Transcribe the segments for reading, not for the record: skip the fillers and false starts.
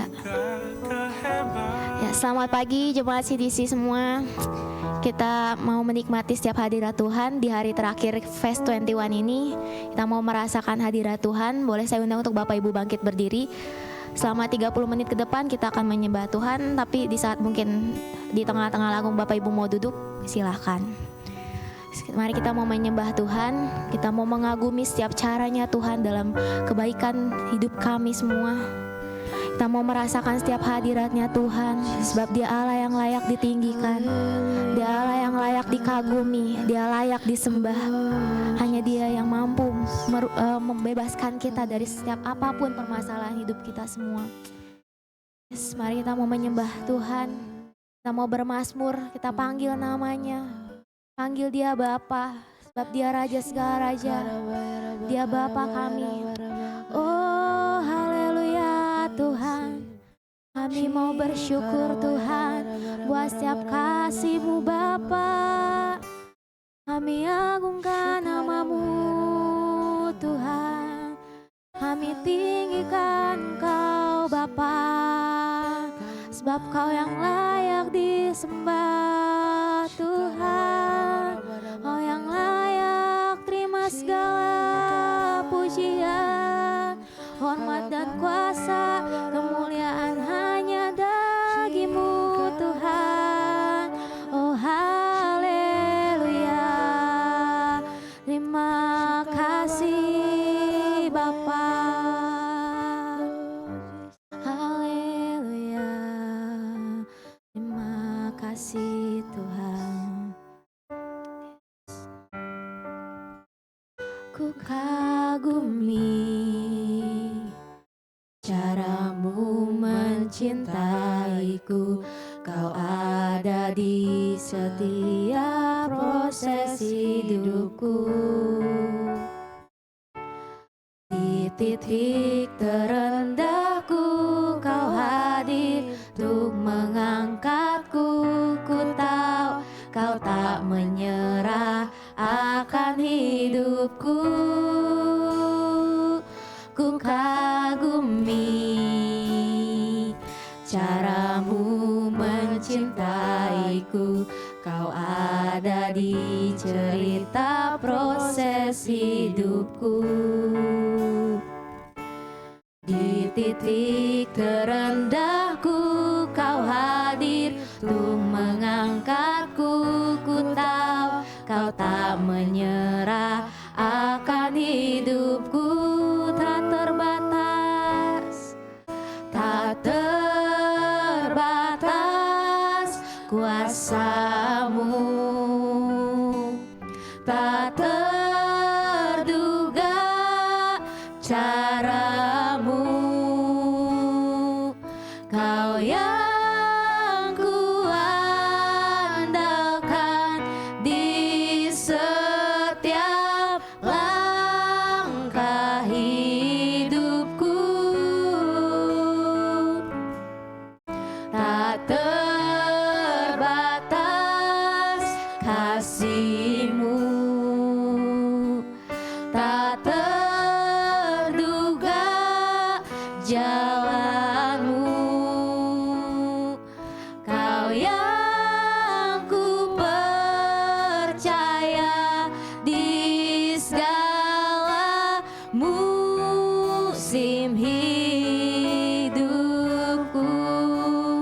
Ya. Ya, selamat pagi jemaat CDC semua. Kita mau menikmati setiap hadirat Tuhan di hari terakhir Fest 21 ini. Kita mau merasakan hadirat Tuhan. Boleh saya undang untuk Bapak Ibu bangkit berdiri. Selama 30 menit ke depan kita akan menyembah Tuhan. Tapi di saat mungkin di tengah-tengah lagu Bapak Ibu mau duduk, silahkan. Mari kita mau menyembah Tuhan. Kita mau mengagumi setiap caranya Tuhan dalam kebaikan hidup kami semua. Kita mau merasakan setiap hadiratnya Tuhan, sebab Dia Allah yang layak ditinggikan, Dia Allah yang layak dikagumi, Dia layak disembah. Hanya Dia yang mampu membebaskan kita dari setiap apapun permasalahan hidup kita semua. Yes, mari kita mau menyembah Tuhan. Kita mau bermazmur, kita panggil namanya, panggil Dia Bapa, sebab Dia Raja segala raja, Dia Bapa kami. Oh haleluya Tuhan, kami mau bersyukur Tuhan buat setiap kasih-Mu Bapa. Kami agungkan nama-Mu Tuhan, kami tinggikan Engkau Bapa, sebab Kau yang layak disembah Tuhan. Kau yang layak terima segala pujian, hormat dan kuasa, kemuliaan hanya bagi-Mu Tuhan. Oh haleluya, terima kasih Bapa. Haleluya, terima kasih Tuhan. Ku kagumi cara-Mu mencintaiku, Kau ada di setiap proses hidupku. Di titik terendahku Kau hadir untuk mengangkatku. Ku tahu Kau tak menyerah akan hidupku. Ku kagumi cara-Mu mencintaiku, Kau ada di cerita proses hidupku. Di titik terendahku Kau hadir untuk mengangkatku. Ku tahu Kau tak menyerah akan hidupku. Tak terbatas, tak terbatas kuasa-Mu, tak terduga cara-Mu. Kau yang kuandalkan di setiap langkah hidupku. Tak terbatas kasih-Mu, tak terduga jalan-Mu. Kau yang ku percaya di segala musim hidupku.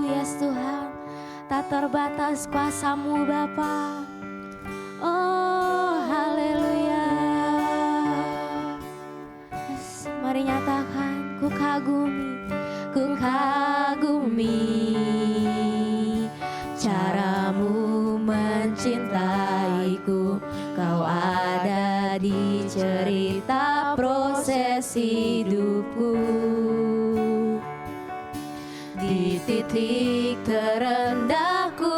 Yes Tuhan, tak terbatas kuasa-Mu Bapa. Oh haleluya. Yes, mari nyatakan, ku kagumi cara-Mu mencintaiku, Kau ada di cerita proses hidupku. Di titik terendahku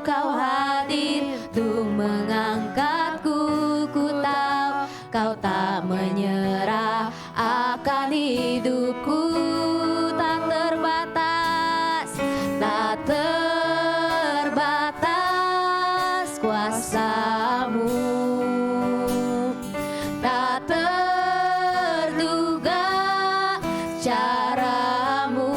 Kau hadir untuk mengangkatku. Ku tahu Kau tak menyerah akan hidupku. Tak terbatas, tak terbatas kuasa-Mu, tak terduga cara-Mu.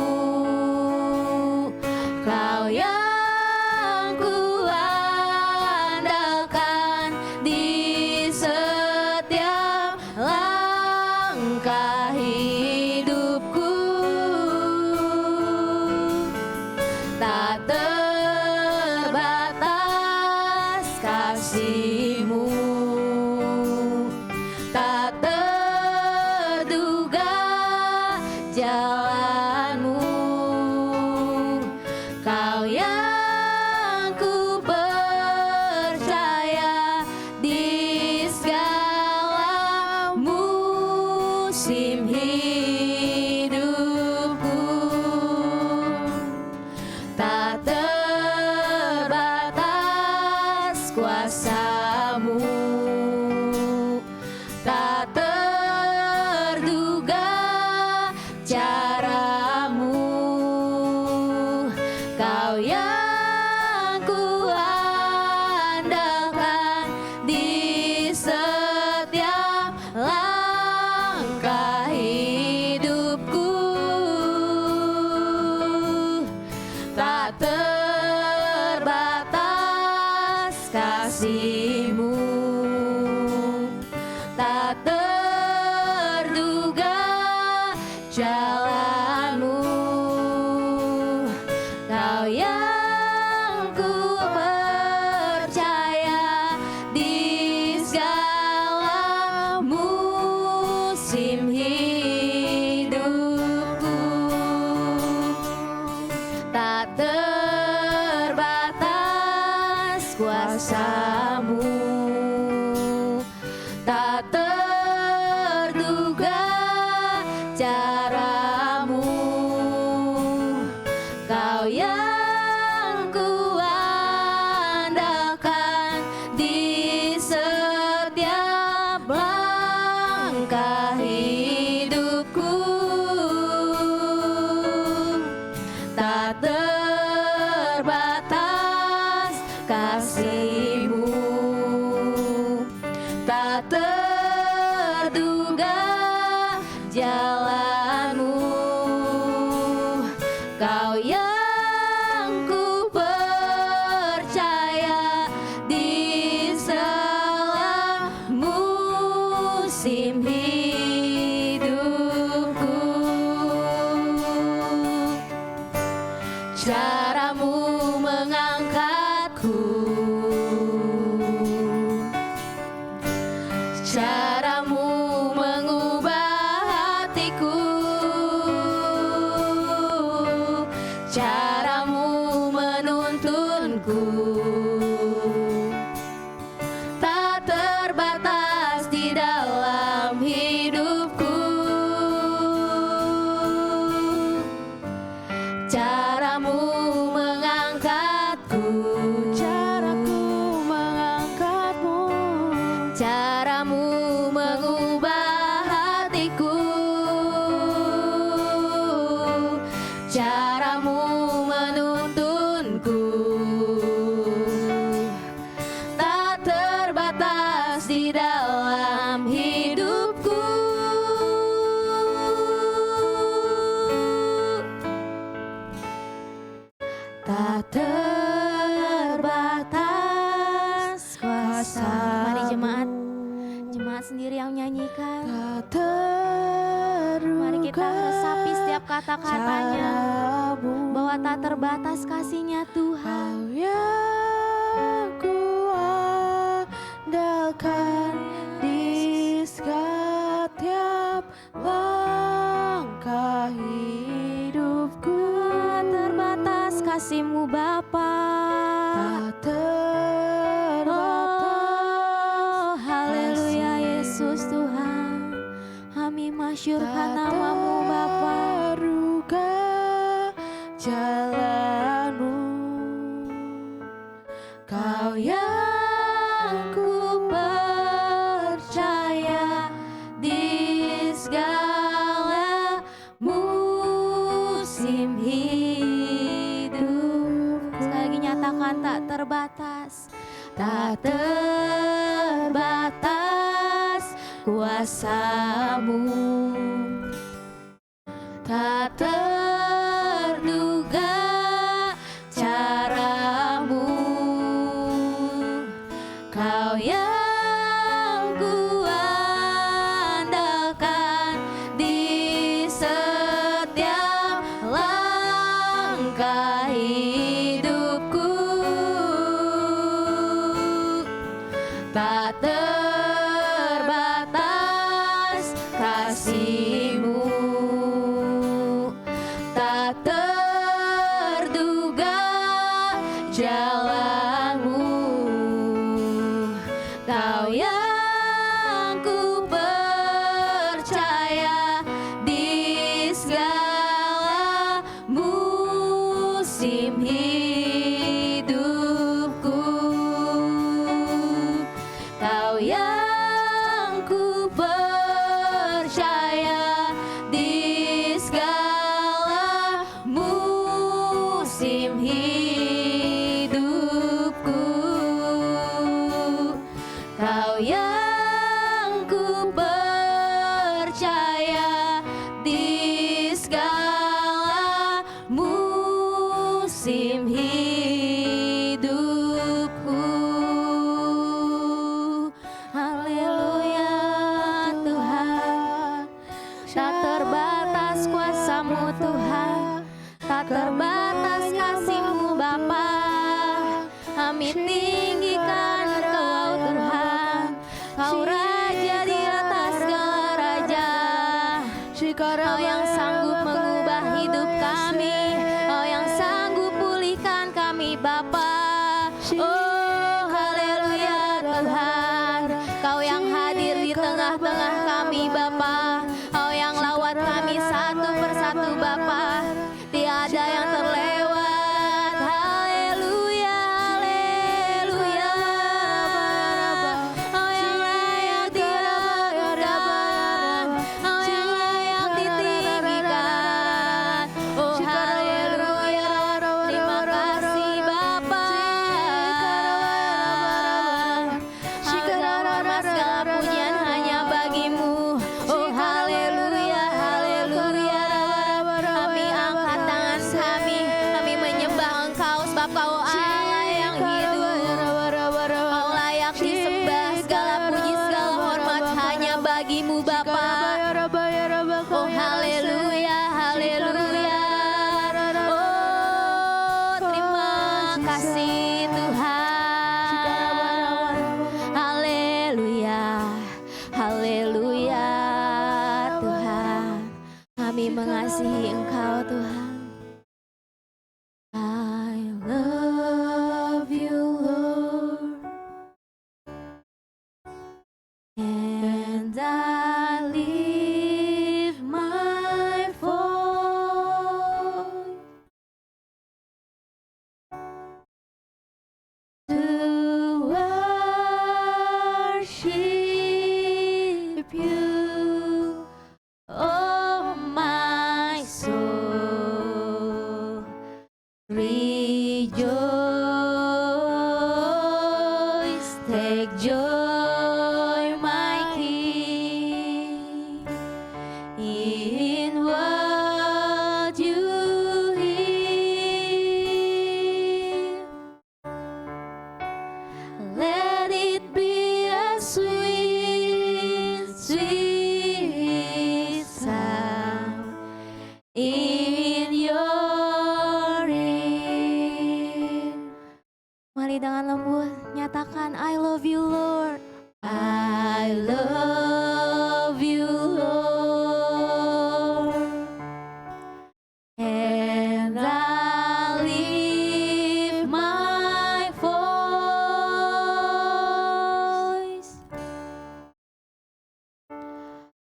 tak terduga jalanmu, Kau yang ku percaya di segala musim hidupku. Caramu mengangkatku, caramu mengubah hatiku, caramu menuntunku, tak terbatas di dalam hidupku. Caramu mengangkatku, Caraku mengangkatmu, caramu mengubah hatiku, caramu menuntunku, tak terbatas di dalam hidupku. Tak terbatas kuasa. Mari jemaat sendiri yang menyanyikan. tak terduga. Mari kita resapi setiap kata-katanya, caramu, bahwa tak terbatas kasih-Nya Tuhan. Kau yang ku andalkan di setiap langkah hidupku. Tak terbatas kasih-Mu Bapa. Tak terbatas. Oh, haleluya Yesus Tuhan. Kami masyurkan nama-Mu Bapa. terduga jalanmu, Kau yang Ku percaya di segala musim hidup. Sekali lagi nyatakan tak terbatas, tak terbatas kuasa-Mu, tak terduga caramu, Kau yang ku andalkan di setiap langkah hidupku. Tak terbatas kasih-Mu, tak terduga jalanmu, Kau yang ku percaya di segala musim hidupku. Kau yang ku percaya di segala musim hidupku. Kau yang ku percaya di segala musim hidupku. Haleluya Tuhan. Tak terbatas kuasa-Mu Tuhan, tak terbatas kasih-Mu Bapa. Kami tinggikan Engkau Tuhan, Kau Raja di atas segala raja. Kau yang sanggup mengubah hidup kami, Kau yang sanggup pulihkan kami Bapa. Oh haleluya Tuhan, Kau yang hadir di tengah-tengah kami Bapa. Kau yang lawat kami satu persatu Bapa, tiada yang terlewat. Haleluya, haleluya. Kau yang layak diragukan, Kau yang layak ditinggikan. Oh haleluya, terima kasih Bapa. Segala mengasihi Engkau Tuhan. I love you, Lord, and I lift my voice to worship you, oh my soul. Rejoice, take joy, my King, in what you hear. Let it be a sweet, sweet sound in your ear. Mari dengan lembut nyatakan I love you Lord. I love you, Lord, and I lift my voice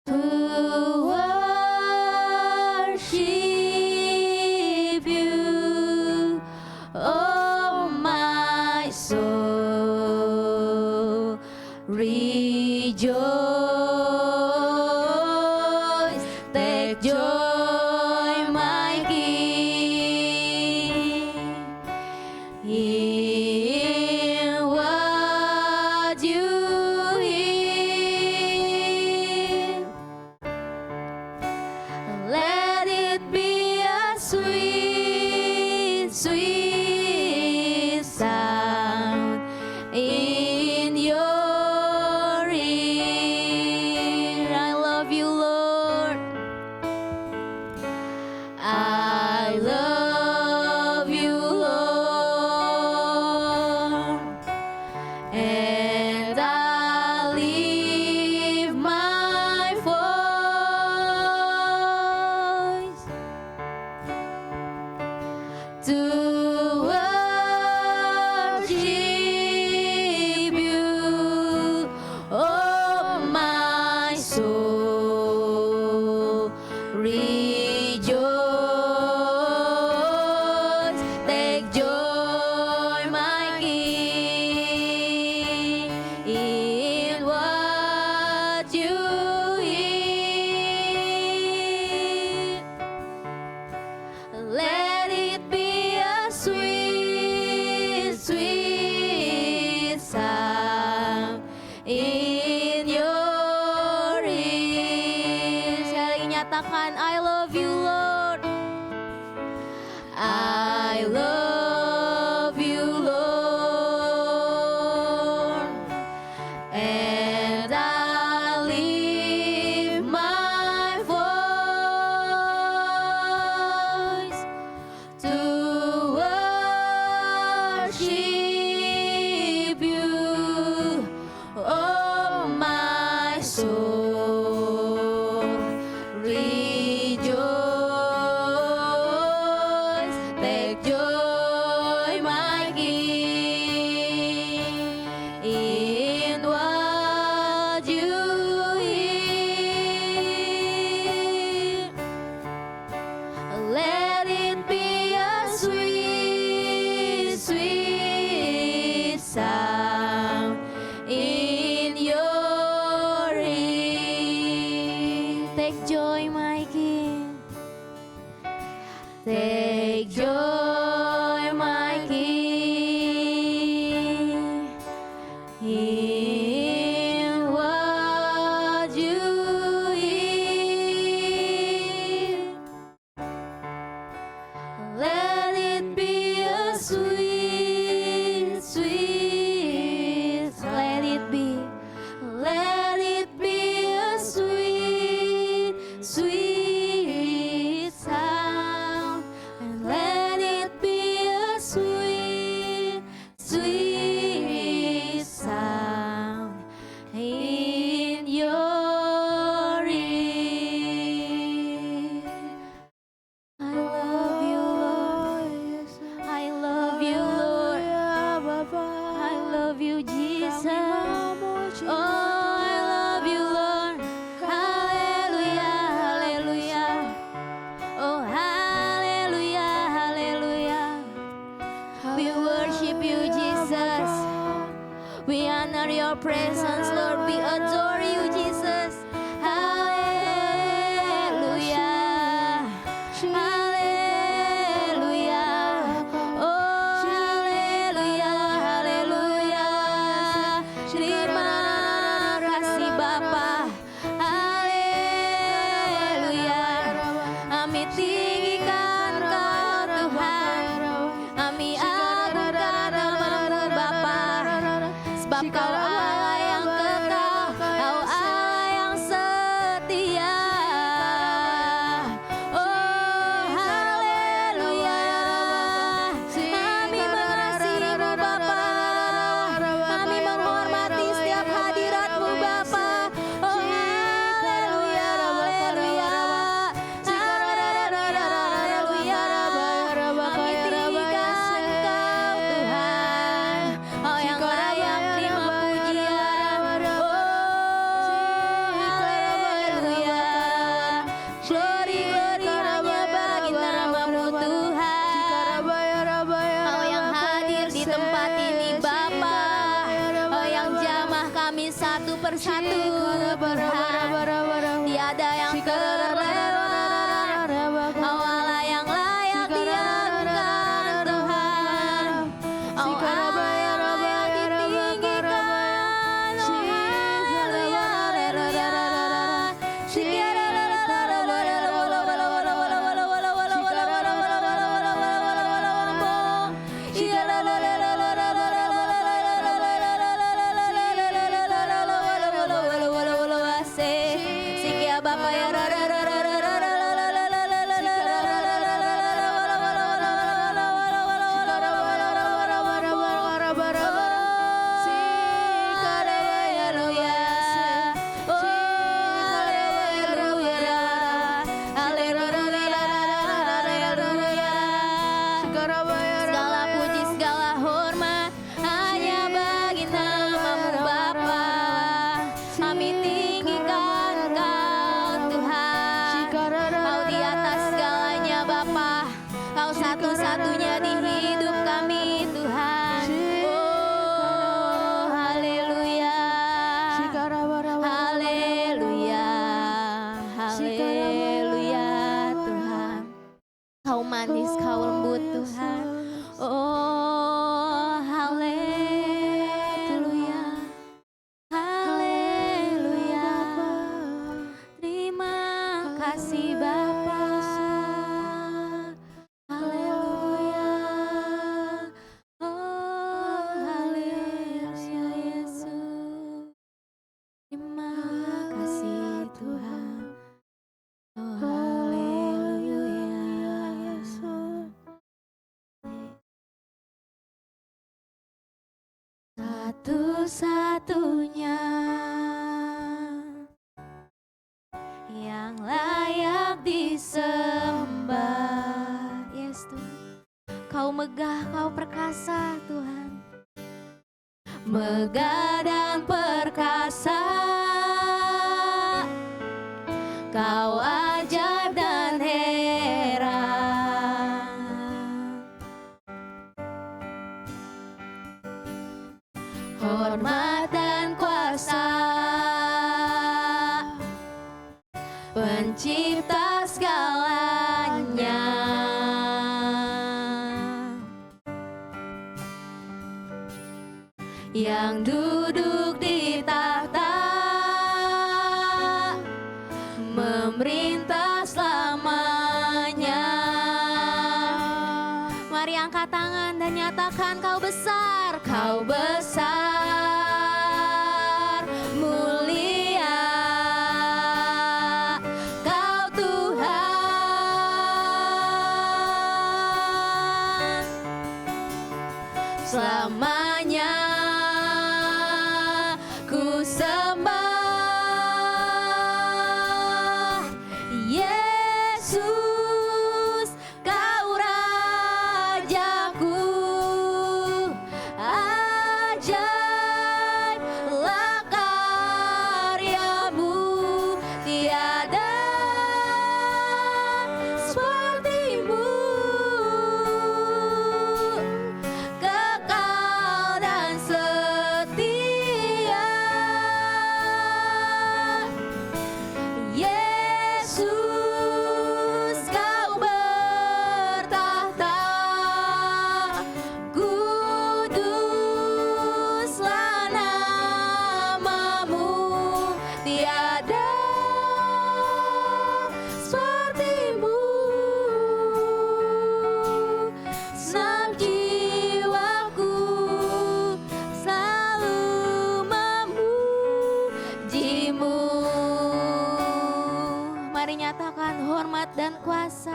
to worship you, oh my soul. Rejoice, take joy, my King, in what you hear. Let it be a sweet, sweet sound in your ear. I love you, Lord. I love you, Lord, and I lift my voice to worship you, oh my soul. Rejoice, take joy, my King, in what you hear. Let it be a sweet, sweet sound in your ear. Sekali lagi nyatakan I love you, Lord. I love you, Lord, and I lift my voice to worship you, oh my soul. Rejoice, take joy, my King, in what you hear. Let it be a sweet, sweet sound in your ear. Take joy my King. Take joy, my King, in what you hear. Let it be a sweet, sweet, let it be a sweet, sweet presence, Lord. We adore you, Jesus. Hallelujah. Hallelujah. Oh, hallelujah. Hallelujah. Terima kasih Bapa. Hallelujah. Kami tinggikan Kau Tuhan. Kami agungkan nama-Mu Bapa. Sebab Kau Allah yang kekal, Kau Allah yang setia. Oh, haleluya. Kami mengasihi-Mu Bapa. Kami menghormati setiap hadirat-Mu Bapa. Oh, haleluya, haleluya. Haleluya, haleluya. Kami tinggikan Kau Tuhan. Oh, yang layak terima pujian. Oh, haleluya. Glory, glory hanya bagi nama-Mu Tuhan. Kau yang hadir di tempat ini Bapa. Kau yang jamah kami satu persatu Tuhan. Tiada yang terlewat. Kau Allah yang layak diagungkan Tuhan. Kau Allah yang layak ditinggikan. Oh, haleluya, haleluya. Sikia Bapa ya segala puji, segala hormat hanya bagi nama-Mu Bapa. Kami tinggikan Kau Tuhan. Kau di atas segalanya Bapa. Kau satu-satunya di hidup kami Tuhan. Oh, haleluya. Haleluya. Haleluya Tuhan. Kau manis, Kau lembut Tuhan. Oh, haleluya. Haleluya. Terima kasih Bapa. Haleluya. Oh, haleluya Yesus. Terima kasih Tuhan. Oh, haleluya Yesus. Satu-satunya yang layak disembah. Yes Tuhan. Kau megah, Kau perkasa Tuhan. Megah dan perkasa. Kau ajaib dan heran. Hormat dan kuasa, Pencipta segalanya. Yang duduk di tahta, memerintah selamanya. Mari angkat tangan dan nyatakan Kau besar, Kau besar, mulia, Kau Tuhan, selamanya ku sembah. Yesus, Kau Rajaku, ajaib Mari nyatakan hormat dan kuasa.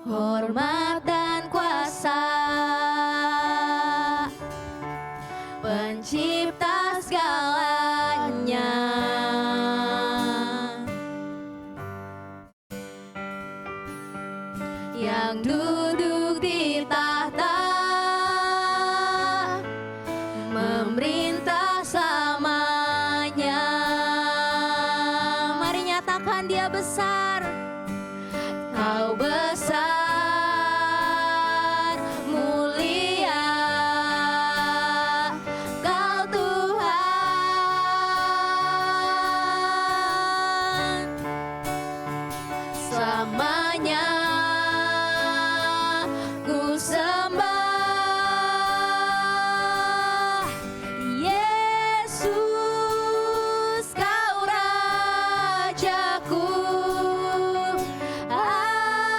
Hormat dan kuasa, Pencipta segalanya, yang duduk di tahta, memerintah selamanya. Mari nyatakan Dia besar. Kau besar, mulia, Kau Tuhan, selamanya ku sembah. Yesus, Kau Rajaku,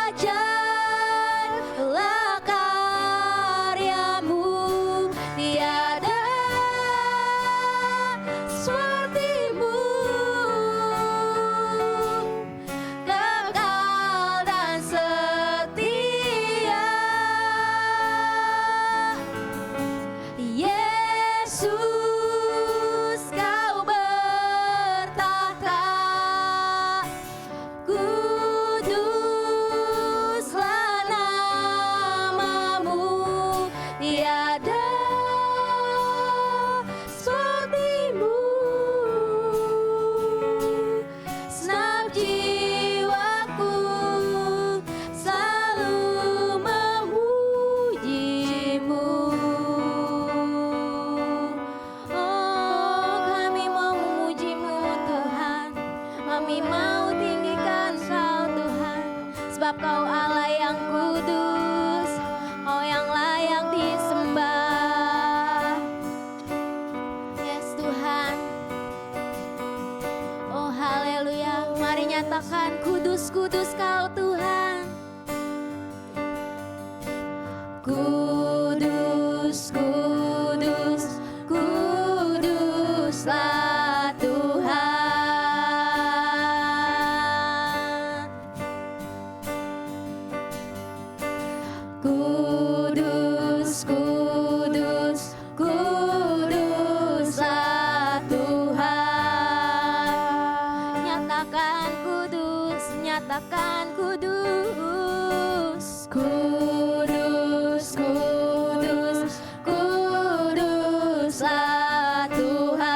ajarlah karyamu, tiada sepertimu, kekal dan setia. Yesus, Kau bertahta, kuduslah namamu, tiada sepertimu. Senang jiwaku selalu memujimu. Oh, kami mau memujimu Tuhan, kami mau tinggikan Kau Tuhan, sebab Kau Allah yang kudus, Kau yang layak disembah. Yes Tuhan. Oh haleluya. Mari nyatakan kudus-kudus Kau Tuhan. Kudus, kudus, kuduslah Tuhan. Kudus, kudus, kuduslah Tuhan. Nyatakan kudus, nyatakan kudus. Kudus, kudus, kuduslah Tuhan.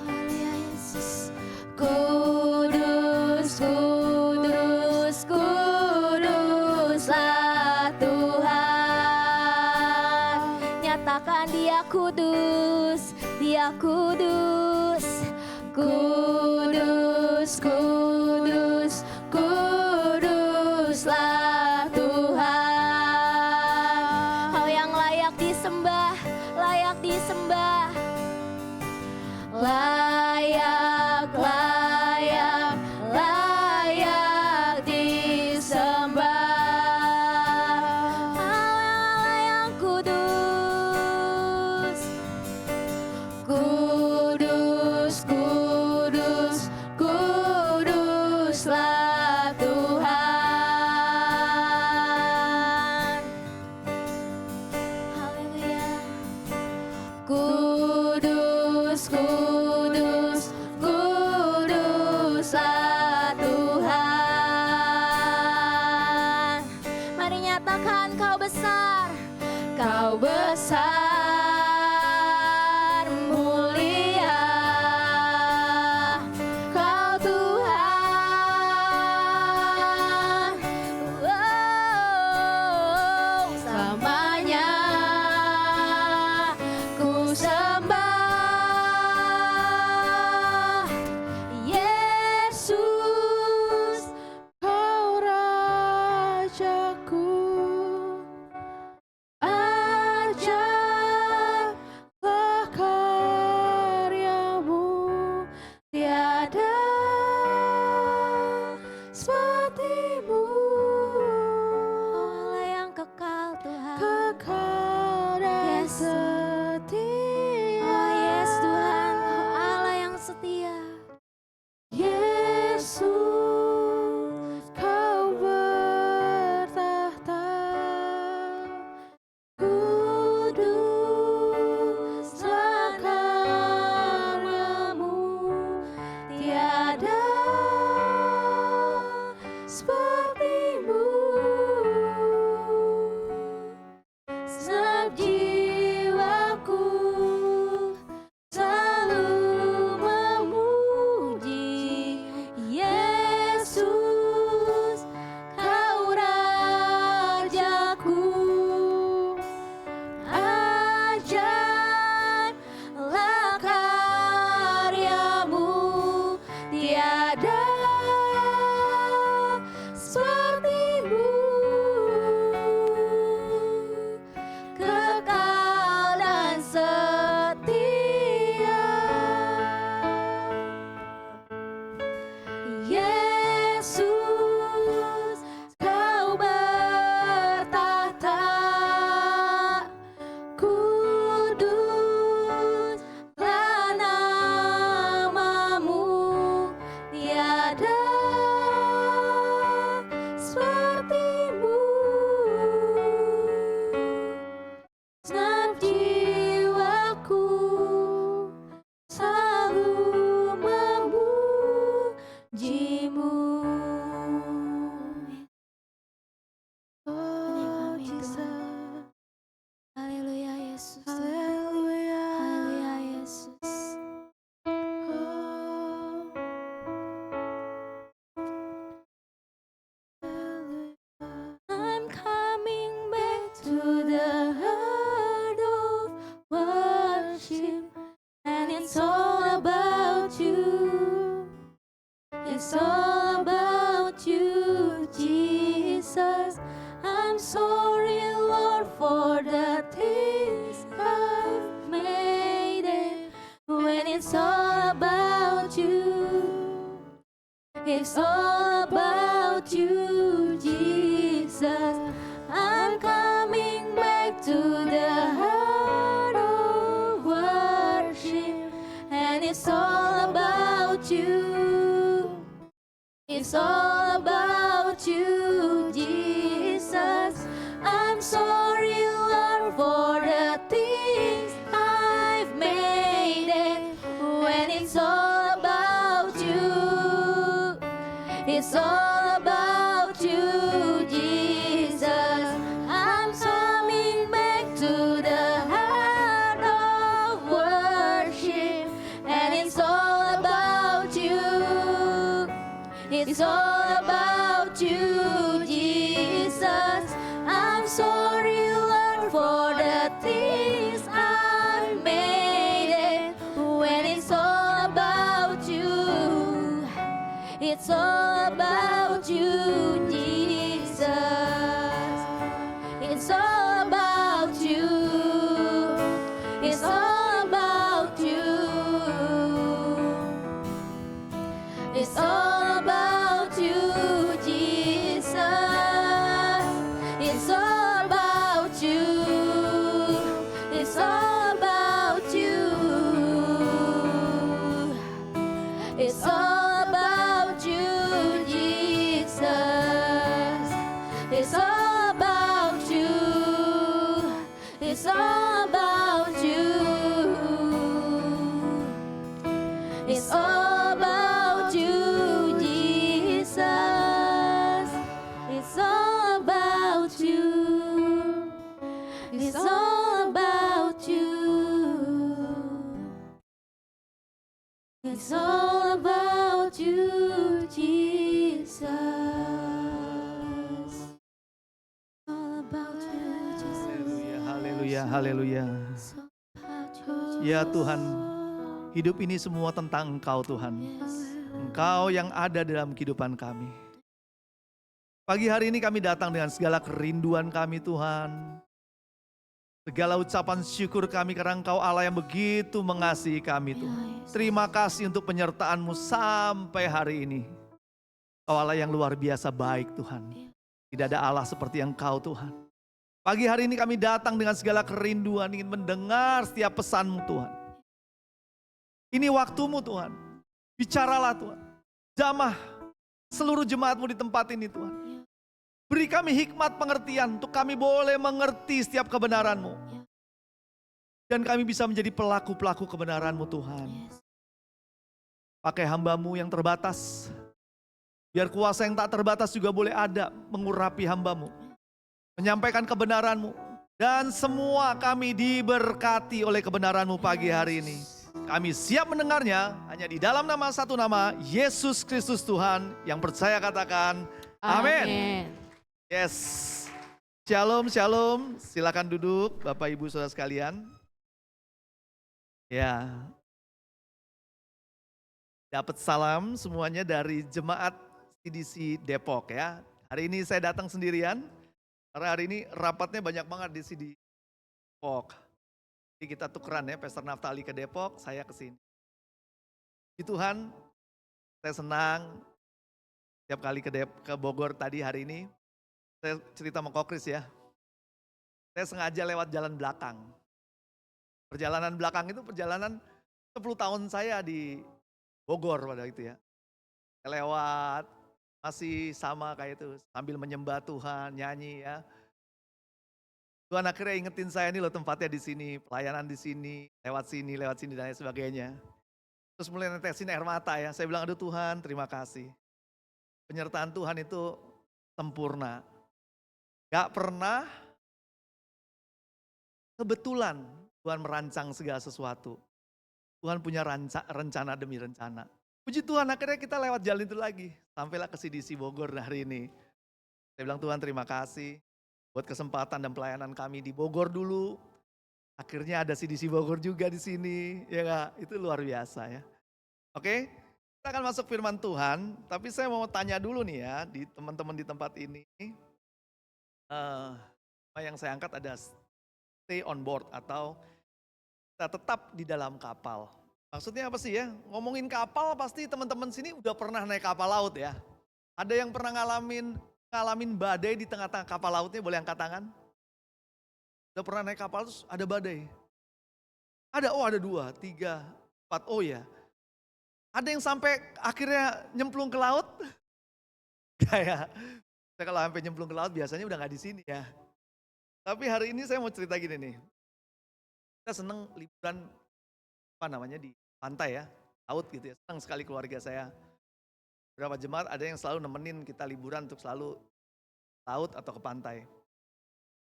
Haleluya Yesus. Kudus, kudus, kuduslah Tuhan. Nyatakan Dia kudus, Dia kudus. Kudus, kudus, kuduslah Tuhan. Kau yang layak disembah, layak disembah. Layak, layak, layak disembah. Allah yang kudus. Kudus, kudus, kuduslah Tuhan. Haleluya. Kudus, kudus, kuduslah Tuhan. Mari nyatakan Kau besar, Kau besar, mulia, Kau Tuhan. Oh, selamanya ku sembah. Yesus, Kau Rajaku, ajarlah karyamu, tiada sepertimu. Allah yang kekal Tuhan, kekal dan setia. jiwaku selalu memuji Yesus, Kau Rajaku. Ajaiblah karyamu, tiada sepertimu, kekal dan setia. Yesus, Kau bertahta, kuduslah namamu, tiada sepertimu. Senap jiwaku selalu memujimu. Oh Jesus, haleluya Yesus, haleluya, haleluya Yesus. I'm coming back to the heart of worship, and it's all about you. It's all about you, Jesus. I'm sorry, Lord, for the things I've made it. When it's all about you, it's all about you, Jesus. I'm coming back to the heart of worship, and it's all about you. It's all about you, Jesus. I'm sorry, Lord, for the things I've made it. When it's all about you, it's all about you, Jesus. I'm coming back to the heart of worship, and it's all about you. It's all about you, Jesus. I'm sorry, Lord, for the things I've made it. When it's all about you, it's all about you, Jesus. It's all about you. It's all about you. It's all about you, Jesus. It's all about you. It's all about you. It's all about you, Jesus. It's all about you. It's all about you. It's all about you, Jesus. It's all about you. It's all about you. It's all about you, Jesus. All about you, Jesus. Haleluya, haleluya. It's all about you, Ya Tuhan, hidup ini semua tentang Engkau Tuhan. Engkau yang ada dalam kehidupan kami. Pagi hari ini kami datang dengan segala kerinduan kami Tuhan. Segala ucapan syukur kami karena Engkau Allah yang begitu mengasihi kami Tuhan. Terima kasih untuk penyertaan-Mu sampai hari ini. Engkau Allah yang luar biasa baik Tuhan. Tidak ada Allah seperti Engkau Tuhan. Pagi hari ini kami datang dengan segala kerinduan ingin mendengar setiap pesan-Mu Tuhan. Ini waktu-Mu Tuhan. Bicaralah Tuhan. Jamah seluruh jemaat-Mu di tempat ini Tuhan. Beri kami hikmat pengertian untuk kami boleh mengerti setiap kebenaran-Mu. Dan kami bisa menjadi pelaku-pelaku kebenaran-Mu Tuhan. Pakai hamba-Mu yang terbatas. Biar kuasa yang tak terbatas juga boleh ada mengurapi hamba-Mu. Menyampaikan kebenaran-Mu Dan semua kami diberkati oleh kebenaran-Mu pagi hari ini. Kami siap mendengarnya hanya di dalam nama satu nama, Yesus Kristus Tuhan. Yang percaya katakan, amin. Yes. Shalom, shalom. Silakan duduk Bapak Ibu Saudara sekalian. Ya. Dapat salam semuanya dari Jemaat CDC Depok ya. Hari ini saya datang sendirian. Karena hari ini rapatnya banyak banget di sini. Depok. Jadi kita tukeran ya, Pastor Naftali ke Depok, saya ke sini. Puji Tuhan, saya senang setiap kali ke Bogor tadi hari ini. Saya cerita sama Kokris ya. Saya sengaja lewat jalan belakang. Perjalanan belakang itu perjalanan 10 tahun saya di Bogor pada itu ya. Saya lewat masih sama kayak itu, sambil menyembah Tuhan, nyanyi ya. Tuhan akhirnya ingetin saya nih loh tempatnya di sini, pelayanan di sini, lewat sini dan lain sebagainya. Terus mulai netesin air mata ya, saya bilang aduh Tuhan terima kasih. Penyertaan Tuhan itu sempurna. Gak pernah kebetulan Tuhan merancang segala sesuatu. Tuhan punya rencana demi rencana. Puji Tuhan akhirnya kita lewat jalan itu lagi. Sampailah ke CDC Bogor hari ini. Saya bilang Tuhan terima kasih buat kesempatan dan pelayanan kami di Bogor dulu. Akhirnya ada CDC Bogor juga di sini. Ya gak? Itu luar biasa ya. Oke, kita akan masuk firman Tuhan. Tapi saya mau tanya dulu nih ya di teman-teman di tempat ini. Yang saya angkat ada stay on board atau kita tetap di dalam kapal. Maksudnya apa sih ya? Ngomongin kapal pasti teman-teman sini udah pernah naik kapal laut ya. Ada yang pernah ngalamin badai di tengah-tengah kapal lautnya, boleh angkat tangan? Udah pernah naik kapal terus ada badai? Ada, ada 2, 3, 4, oh ya. Ada yang sampai akhirnya nyemplung ke laut? Kayak, saya kalau sampai nyemplung ke laut biasanya udah gak di sini ya. Tapi hari ini saya mau cerita gini nih. Kita seneng liburan di pantai ya, laut gitu ya. Senang sekali keluarga saya. Beberapa jemaat ada yang selalu nemenin kita liburan untuk selalu laut atau ke pantai.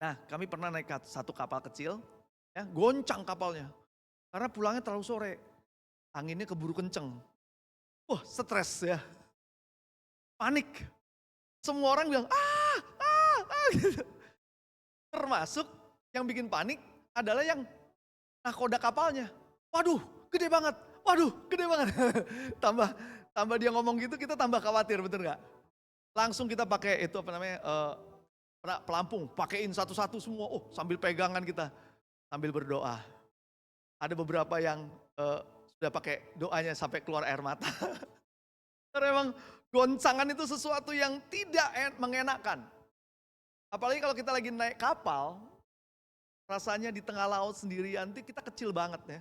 Nah kami pernah naik satu kapal kecil, ya, goncang kapalnya. Karena pulangnya terlalu sore, anginnya keburu kenceng. Wah stres ya, panik. Semua orang bilang gitu. Termasuk yang bikin panik adalah yang nahkoda kapalnya. Waduh, gede banget. tambah dia ngomong gitu, kita tambah khawatir, betul nggak? Langsung kita pakai itu pelampung, pakein satu-satu semua. Sambil pegangan kita, sambil berdoa. Ada beberapa yang sudah pakai doanya sampai keluar air mata. Karena memang goncangan itu sesuatu yang tidak mengenakan. Apalagi kalau kita lagi naik kapal, rasanya di tengah laut sendirian itu kita kecil banget ya.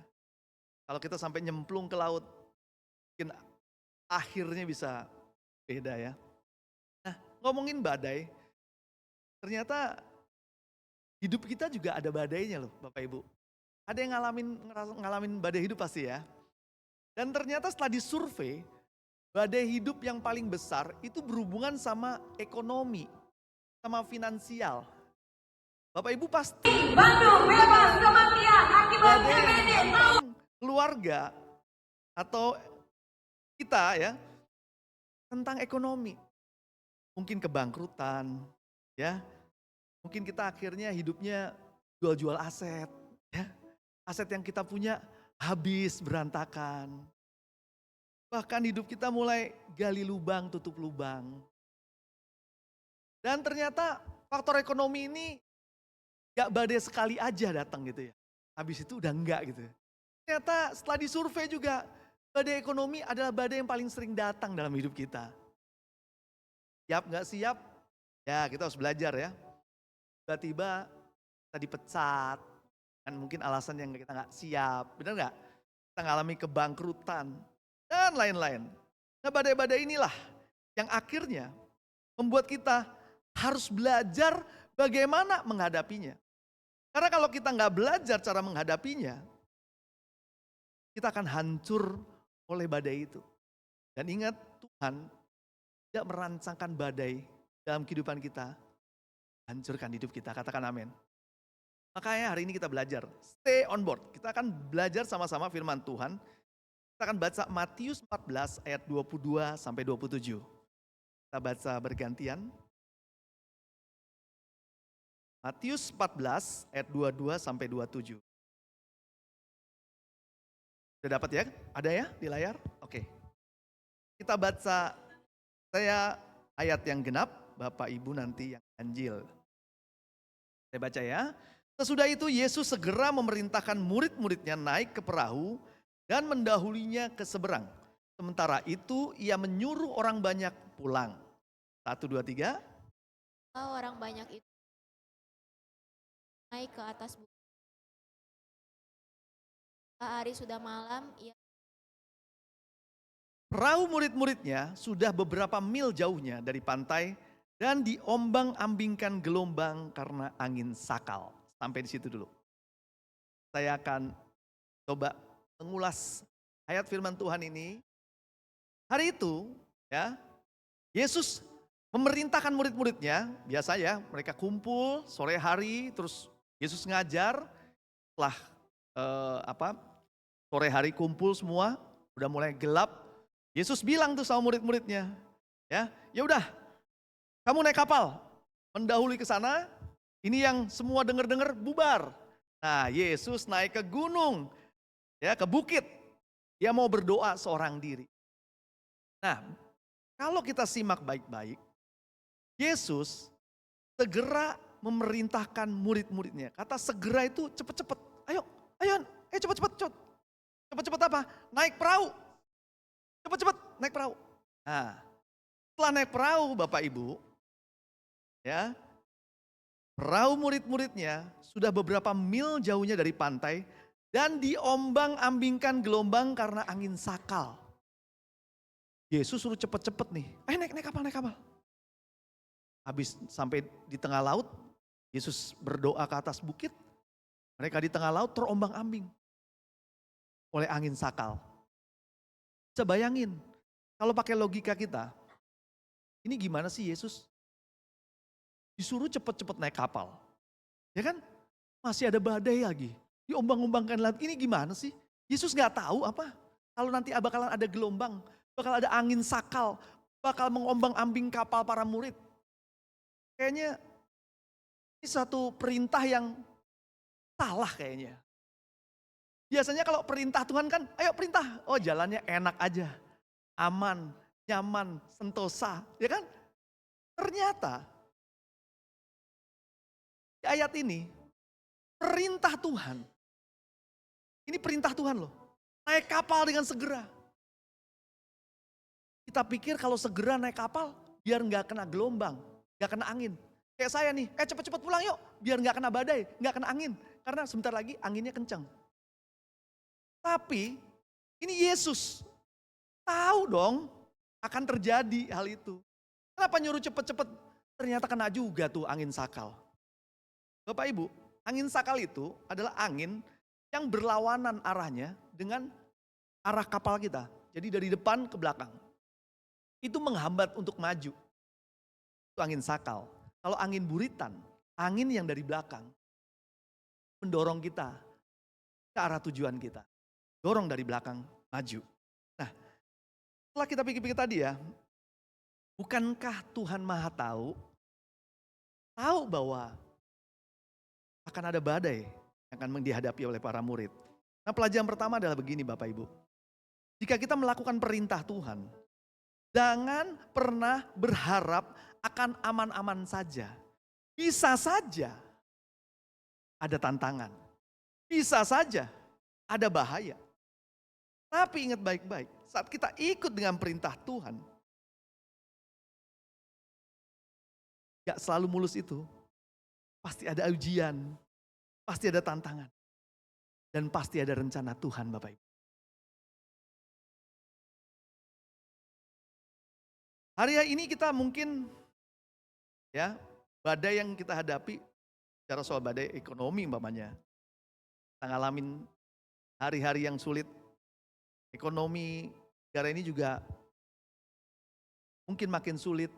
Kalau kita sampai nyemplung ke laut, mungkin akhirnya bisa beda ya. Nah ngomongin badai, ternyata hidup kita juga ada badainya loh Bapak Ibu. Ada yang ngalamin badai hidup pasti ya. Dan ternyata setelah disurvei, badai hidup yang paling besar itu berhubungan sama ekonomi, sama finansial. Bapak Ibu pasti Bandung bebas kematian akibat CBD. Keluarga atau kita ya tentang ekonomi. Mungkin kebangkrutan ya. Mungkin kita akhirnya hidupnya jual-jual aset ya. Aset yang kita punya habis berantakan. Bahkan hidup kita mulai gali lubang, tutup lubang. Dan ternyata faktor ekonomi ini gak badai sekali aja datang gitu ya. Habis itu udah enggak gitu. Ternyata setelah disurvei juga, badai ekonomi adalah badai yang paling sering datang dalam hidup kita. Siap gak siap? Ya kita harus belajar ya. Tiba-tiba kita dipecat, kan mungkin alasan yang kita gak siap, benar gak? Kita ngalami kebangkrutan, dan lain-lain. Nah badai-badai inilah yang akhirnya membuat kita harus belajar bagaimana menghadapinya. Karena kalau kita nggak belajar cara menghadapinya, kita akan hancur oleh badai itu. Dan ingat Tuhan tidak merancangkan badai dalam kehidupan kita, hancurkan hidup kita, katakan amin. Makanya hari ini kita belajar, stay on board. Kita akan belajar sama-sama firman Tuhan. Kita akan baca Matius 14 ayat 22 sampai 27. Kita baca bergantian. Matius 14 ayat 22 sampai 27. Sudah dapat ya? Ada ya di layar? Oke. Kita baca, saya ayat yang genap, Bapak Ibu nanti yang ganjil. Saya baca ya. Sesudah itu Yesus segera memerintahkan murid-muridnya naik ke perahu dan mendahulinya ke seberang. Sementara itu ia menyuruh orang banyak pulang. 1, 2, 3. Orang banyak itu naik ke atas bukit. Hari sudah malam, Perahu murid-muridnya sudah beberapa mil jauhnya dari pantai dan diombang-ambingkan gelombang karena angin sakal. Sampai di situ dulu. Saya akan coba mengulas ayat firman Tuhan ini. Hari itu ya, Yesus memerintahkan murid-muridnya, biasa ya, mereka kumpul sore hari, terus Yesus ngajar. Setelah sore hari kumpul semua, udah mulai gelap. Yesus bilang tuh sama murid-muridnya, ya udah, kamu naik kapal, mendahului ke sana. Ini yang semua dengar-dengar bubar. Nah, Yesus naik ke gunung, ya ke bukit. Dia mau berdoa seorang diri. Nah, kalau kita simak baik-baik, Yesus segera memerintahkan murid-muridnya. Kata segera itu cepet-cepet. Ayo, cepet-cepet. Cepet-cepet apa? Naik perahu. Cepet-cepet naik perahu. Nah, setelah naik perahu Bapak Ibu, ya, perahu murid-muridnya sudah beberapa mil jauhnya dari pantai dan diombang-ambingkan gelombang karena angin sakal. Yesus suruh cepet-cepet nih, naik kapal. Habis sampai di tengah laut, Yesus berdoa ke atas bukit. Mereka di tengah laut terombang-ambing oleh angin sakal. Bisa bayangin, kalau pakai logika kita, ini gimana sih Yesus? Disuruh cepet-cepet naik kapal. Ya kan? Masih ada badai lagi. Diombang-ombangkan laut. Ini gimana sih? Yesus gak tahu apa? Kalau nanti bakalan ada gelombang, bakal ada angin sakal, bakal mengombang-ambing kapal para murid. Kayaknya ini satu perintah yang salah kayaknya. Biasanya kalau perintah Tuhan kan, ayo perintah. Oh jalannya enak aja. Aman, nyaman, sentosa. Ya kan? Ternyata di ayat ini, perintah Tuhan. Ini perintah Tuhan loh. Naik kapal dengan segera. Kita pikir kalau segera naik kapal, biar gak kena gelombang, gak kena angin. Kayak saya nih, cepet-cepet pulang yuk, biar gak kena badai, gak kena angin. Karena sebentar lagi anginnya kencang. Tapi, ini Yesus tahu dong akan terjadi hal itu. Kenapa nyuruh cepet-cepet? Ternyata kena juga tuh angin sakal. Bapak Ibu, angin sakal itu adalah angin yang berlawanan arahnya dengan arah kapal kita. Jadi dari depan ke belakang. Itu menghambat untuk maju. Itu angin sakal. Kalau angin buritan, angin yang dari belakang mendorong kita ke arah tujuan kita. Dorong dari belakang, maju. Nah, setelah kita pikir-pikir tadi ya, bukankah Tuhan Maha tahu bahwa akan ada badai yang akan dihadapi oleh para murid. Nah, pelajaran pertama adalah begini Bapak Ibu. Jika kita melakukan perintah Tuhan, jangan pernah berharap akan aman-aman saja. Bisa saja ada tantangan. Bisa saja ada bahaya. Tapi ingat baik-baik, saat kita ikut dengan perintah Tuhan, gak selalu mulus itu. Pasti ada ujian, pasti ada tantangan, dan pasti ada rencana Tuhan Bapak Ibu. Hari ini kita mungkin ya badai yang kita hadapi, secara soal badai ekonomi umpamanya. Kita ngalamin hari-hari yang sulit, ekonomi negara ini juga mungkin makin sulit,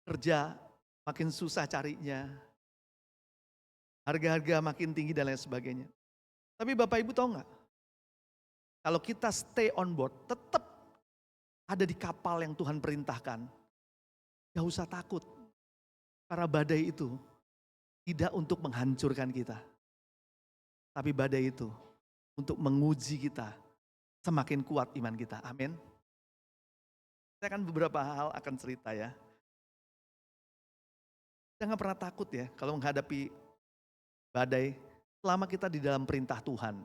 kerja makin susah carinya. harga-harga makin tinggi dan lain sebagainya. Tapi Bapak Ibu tahu nggak? Kalau kita stay on board, tetap ada di kapal yang Tuhan perintahkan, gak usah takut. Karena badai itu tidak untuk menghancurkan kita. Tapi badai itu untuk menguji kita, semakin kuat iman kita. Amin. Saya akan beberapa hal akan cerita ya. Jangan pernah takut ya kalau menghadapi badai selama kita di dalam perintah Tuhan.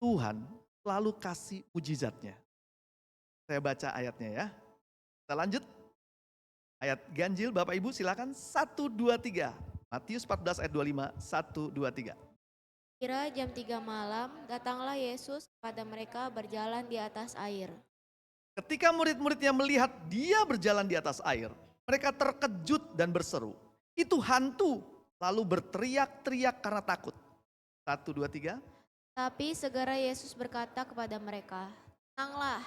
Tuhan selalu kasih mujizatnya. Saya baca ayatnya ya. Kita lanjut. Ayat ganjil Bapak Ibu silakan 1, 2, 3. Matius 14 ayat 25, 1, 2, 3. Kira jam 3 malam, datanglah Yesus kepada mereka berjalan di atas air. Ketika murid-muridnya melihat dia berjalan di atas air, mereka terkejut dan berseru, itu hantu, lalu berteriak-teriak karena takut. 1, 2, 3. Tapi segera Yesus berkata kepada mereka, tenanglah,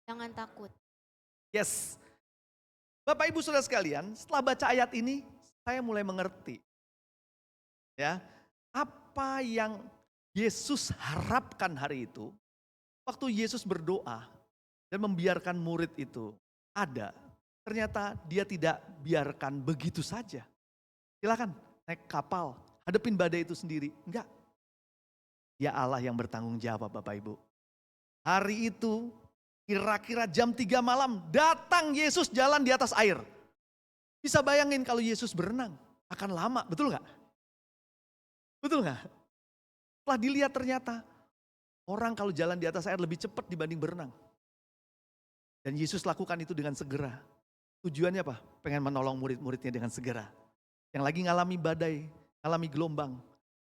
jangan takut. Yes. Bapak Ibu Saudara sekalian, setelah baca ayat ini, saya mulai mengerti. Ya, apa yang Yesus harapkan hari itu, waktu Yesus berdoa dan membiarkan murid itu ada, ternyata dia tidak biarkan begitu saja. Silakan naik kapal, hadapin badai itu sendiri. Enggak. Dia Allah yang bertanggung jawab Bapak Ibu. Hari itu kira-kira jam 3 malam datang Yesus jalan di atas air. Bisa bayangin kalau Yesus berenang akan lama, betul nggak? Betul nggak? Setelah dilihat ternyata orang kalau jalan di atas air lebih cepat dibanding berenang. Dan Yesus lakukan itu dengan segera. Tujuannya apa? Pengen menolong murid-muridnya dengan segera. Yang lagi ngalami badai, ngalami gelombang.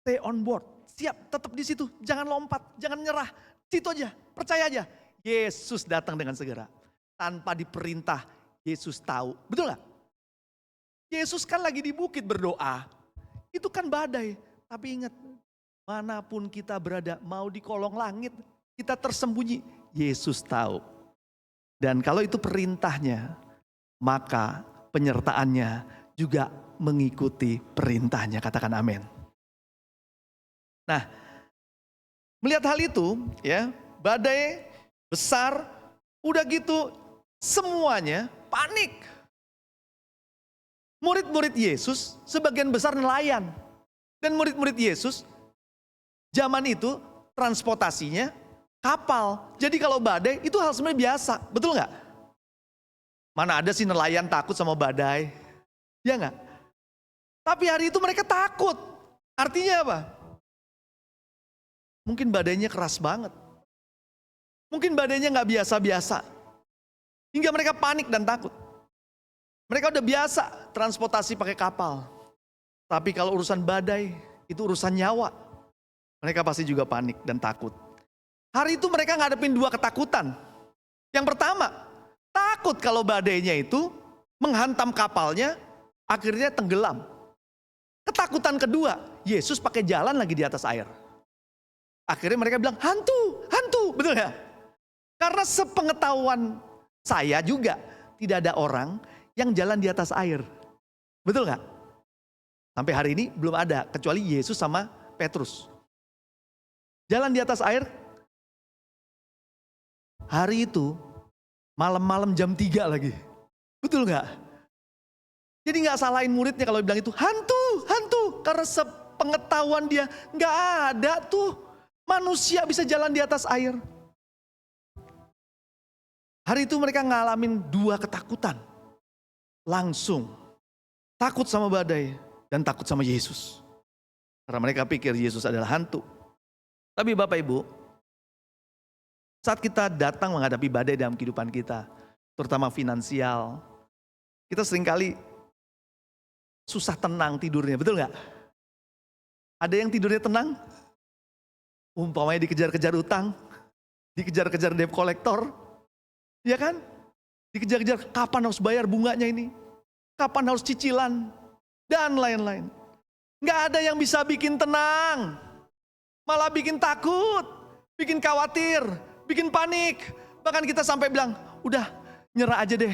Stay on board, siap tetap di situ. Jangan lompat, jangan nyerah. Situ aja, percaya aja. Yesus datang dengan segera. Tanpa diperintah, Yesus tahu. Betul gak? Yesus kan lagi di bukit berdoa. Itu kan badai. Tapi ingat, manapun kita berada, mau di kolong langit, kita tersembunyi. Yesus tahu. Dan kalau itu perintahnya, maka penyertaannya juga mengikuti perintahnya. Katakan amin. Nah, melihat hal itu, ya, badai besar, udah gitu semuanya panik. Murid-murid Yesus sebagian besar nelayan. Dan murid-murid Yesus zaman itu transportasinya kapal. Jadi kalau badai itu hal sebenarnya biasa, betul nggak? Mana ada sih nelayan takut sama badai? Ya nggak? Tapi hari itu mereka takut. Artinya apa? Mungkin badainya keras banget. Mungkin badainya nggak biasa-biasa. Hingga mereka panik dan takut. Mereka udah biasa transportasi pakai kapal. Tapi kalau urusan badai, itu urusan nyawa. Mereka pasti juga panik dan takut. Hari itu mereka ngadepin dua ketakutan. Yang pertama, takut kalau badainya itu menghantam kapalnya, akhirnya tenggelam. Ketakutan kedua, Yesus pakai jalan lagi di atas air. Akhirnya mereka bilang, hantu, hantu, betul ya? Karena sepengetahuan saya juga, tidak ada orang yang jalan di atas air. Betul gak? Sampai hari ini belum ada, kecuali Yesus sama Petrus. Jalan di atas air, hari itu malam-malam jam 3 lagi. Betul gak? Jadi gak salahin muridnya kalau bilang itu hantu, hantu. Karena sepengetahuan dia gak ada tuh manusia bisa jalan di atas air. Hari itu mereka ngalamin dua ketakutan. Langsung takut sama badai dan takut sama Yesus. Karena mereka pikir Yesus adalah hantu. Tapi Bapak Ibu, saat kita datang menghadapi badai dalam kehidupan kita, terutama finansial, kita seringkali susah tenang tidurnya, betul gak? Ada yang tidurnya tenang? Umpamanya dikejar-kejar utang, dikejar-kejar debt collector, ya kan? Dikejar-kejar kapan harus bayar bunganya ini, kapan harus cicilan, dan lain-lain. Gak ada yang bisa bikin tenang, malah bikin takut, bikin khawatir, bikin panik. Bahkan kita sampai bilang, udah nyerah aja deh,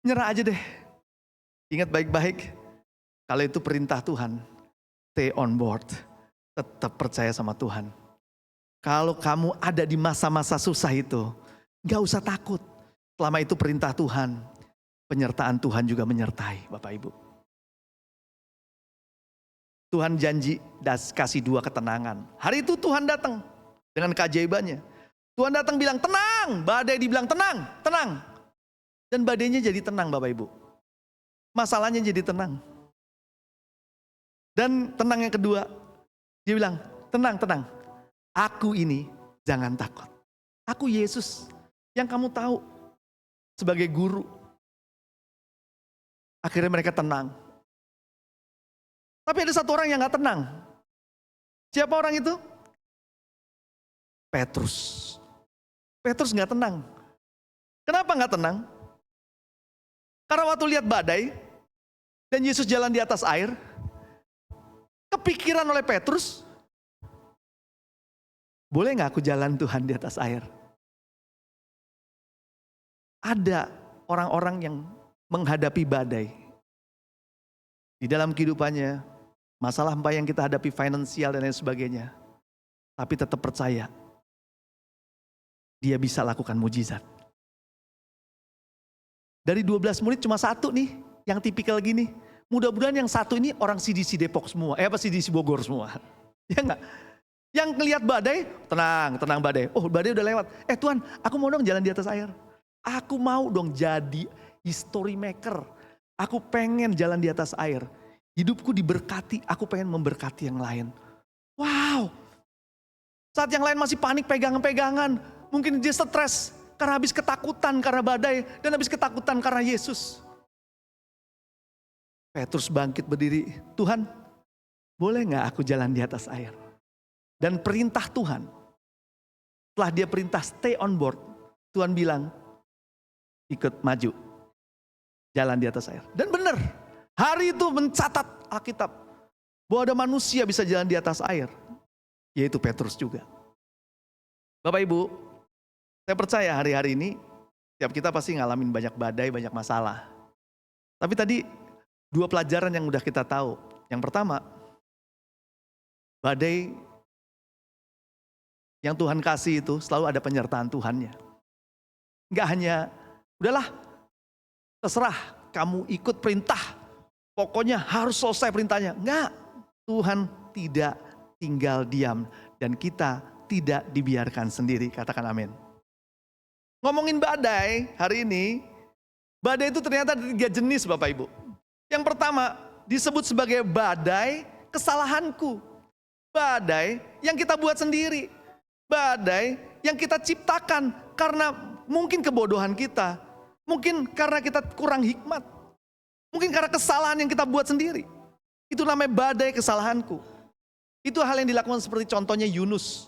nyerah aja deh. Ingat baik-baik, kalau itu perintah Tuhan, stay on board. Tetap percaya sama Tuhan. Kalau kamu ada di masa-masa susah itu, gak usah takut. Selama itu perintah Tuhan, penyertaan Tuhan juga menyertai Bapak Ibu. Tuhan janji kasih 2 ketenangan. Hari itu Tuhan datang dengan keajaibannya. Tuhan datang bilang tenang, badai dibilang tenang, tenang. Dan badainya jadi tenang Bapak Ibu. Masalahnya jadi tenang. Dan tenang yang kedua, dia bilang tenang, tenang. Aku ini jangan takut. Aku Yesus yang kamu tahu sebagai guru. Akhirnya mereka tenang. Tapi ada satu orang yang gak tenang. Siapa orang itu? Petrus. Petrus gak tenang. Kenapa gak tenang? Karena waktu lihat badai dan Yesus jalan di atas air, kepikiran oleh Petrus, boleh gak aku jalan Tuhan di atas air? Ada orang-orang yang menghadapi badai. Di dalam kehidupannya, masalah apa yang kita hadapi finansial dan lain sebagainya. Tapi tetap percaya, dia bisa lakukan mujizat. Dari 12 murid cuma 1 nih, yang tipikal gini. Mudah-mudahan yang 1 ini orang CDC Depok semua, CDC Bogor semua. Ya enggak? Yang ngelihat badai, tenang, tenang badai. Oh badai udah lewat. Tuhan, aku mau dong jalan di atas air. Aku mau dong jadi history maker. Aku pengen jalan di atas air. Hidupku diberkati, aku pengen memberkati yang lain. Wow. Saat yang lain masih panik pegangan-pegangan. Mungkin dia stres karena habis ketakutan karena badai. Dan habis ketakutan karena Yesus. Petrus bangkit berdiri. Tuhan, boleh gak aku jalan di atas air? Dan perintah Tuhan. Setelah dia perintah stay on board. Tuhan bilang, ikut maju. Jalan di atas air. Dan benar. Hari itu mencatat Alkitab bahwa ada manusia bisa jalan di atas air, yaitu Petrus juga. Bapak Ibu, saya percaya hari-hari ini setiap kita pasti ngalamin banyak badai, banyak masalah. Tapi tadi 2 pelajaran yang udah kita tahu. Yang pertama, badai yang Tuhan kasih itu selalu ada penyertaan Tuhannya. Enggak hanya, udahlah, terserah kamu ikut perintah. Pokoknya harus selesai perintahnya. Enggak, Tuhan tidak tinggal diam. Dan kita tidak dibiarkan sendiri. Katakan amin. Ngomongin badai hari ini. Badai itu ternyata ada 3 jenis Bapak Ibu. Yang pertama disebut sebagai badai kesalahanku. Badai yang kita buat sendiri. Badai yang kita ciptakan karena mungkin kebodohan kita. Mungkin karena kita kurang hikmat. Mungkin karena kesalahan yang kita buat sendiri. Itu namanya badai kesalahanku. Itu hal yang dilakukan seperti contohnya Yunus.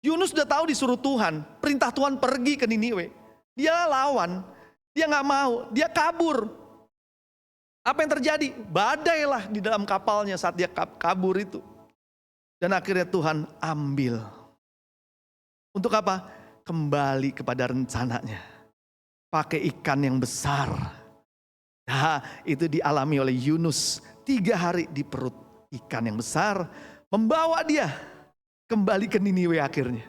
Yunus udah tahu disuruh Tuhan. Perintah Tuhan pergi ke Niniwe. Dia lawan. Dia gak mau. Dia kabur. Apa yang terjadi? Badai lah di dalam kapalnya saat dia kabur itu. Dan akhirnya Tuhan ambil. Untuk apa? Kembali kepada rencananya. Pakai ikan yang besar. Nah, itu dialami oleh Yunus 3 hari di perut ikan yang besar, membawa dia kembali ke Niniwe akhirnya.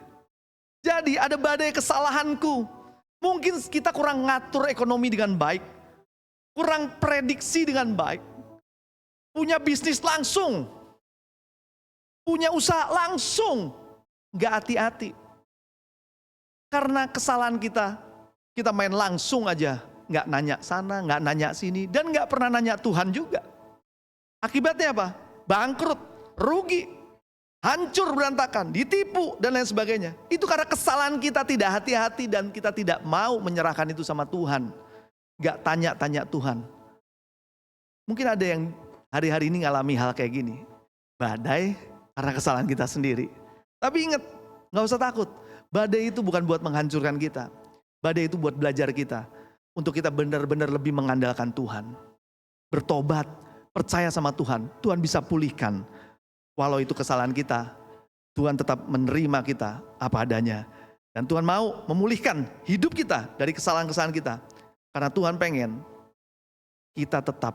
Jadi ada badai kesalahanku. Mungkin kita kurang ngatur ekonomi dengan baik, kurang prediksi dengan baik, punya bisnis langsung, punya usaha langsung, gak hati-hati. Karena kesalahan kita main langsung aja. Nggak nanya sana, nggak nanya sini, dan nggak pernah nanya Tuhan juga. Akibatnya apa? Bangkrut, rugi, hancur berantakan, ditipu, dan lain sebagainya. Itu karena kesalahan kita tidak hati-hati dan kita tidak mau menyerahkan itu sama Tuhan. Nggak tanya-tanya Tuhan. Mungkin ada yang hari-hari ini ngalami hal kayak gini. Badai karena kesalahan kita sendiri. Tapi ingat, nggak usah takut. Badai itu bukan buat menghancurkan kita. Badai itu buat belajar kita. Untuk kita benar-benar lebih mengandalkan Tuhan. Bertobat, percaya sama Tuhan. Tuhan bisa pulihkan. Walau itu kesalahan kita, Tuhan tetap menerima kita apa adanya. Dan Tuhan mau memulihkan hidup kita dari kesalahan-kesalahan kita. Karena Tuhan pengen kita tetap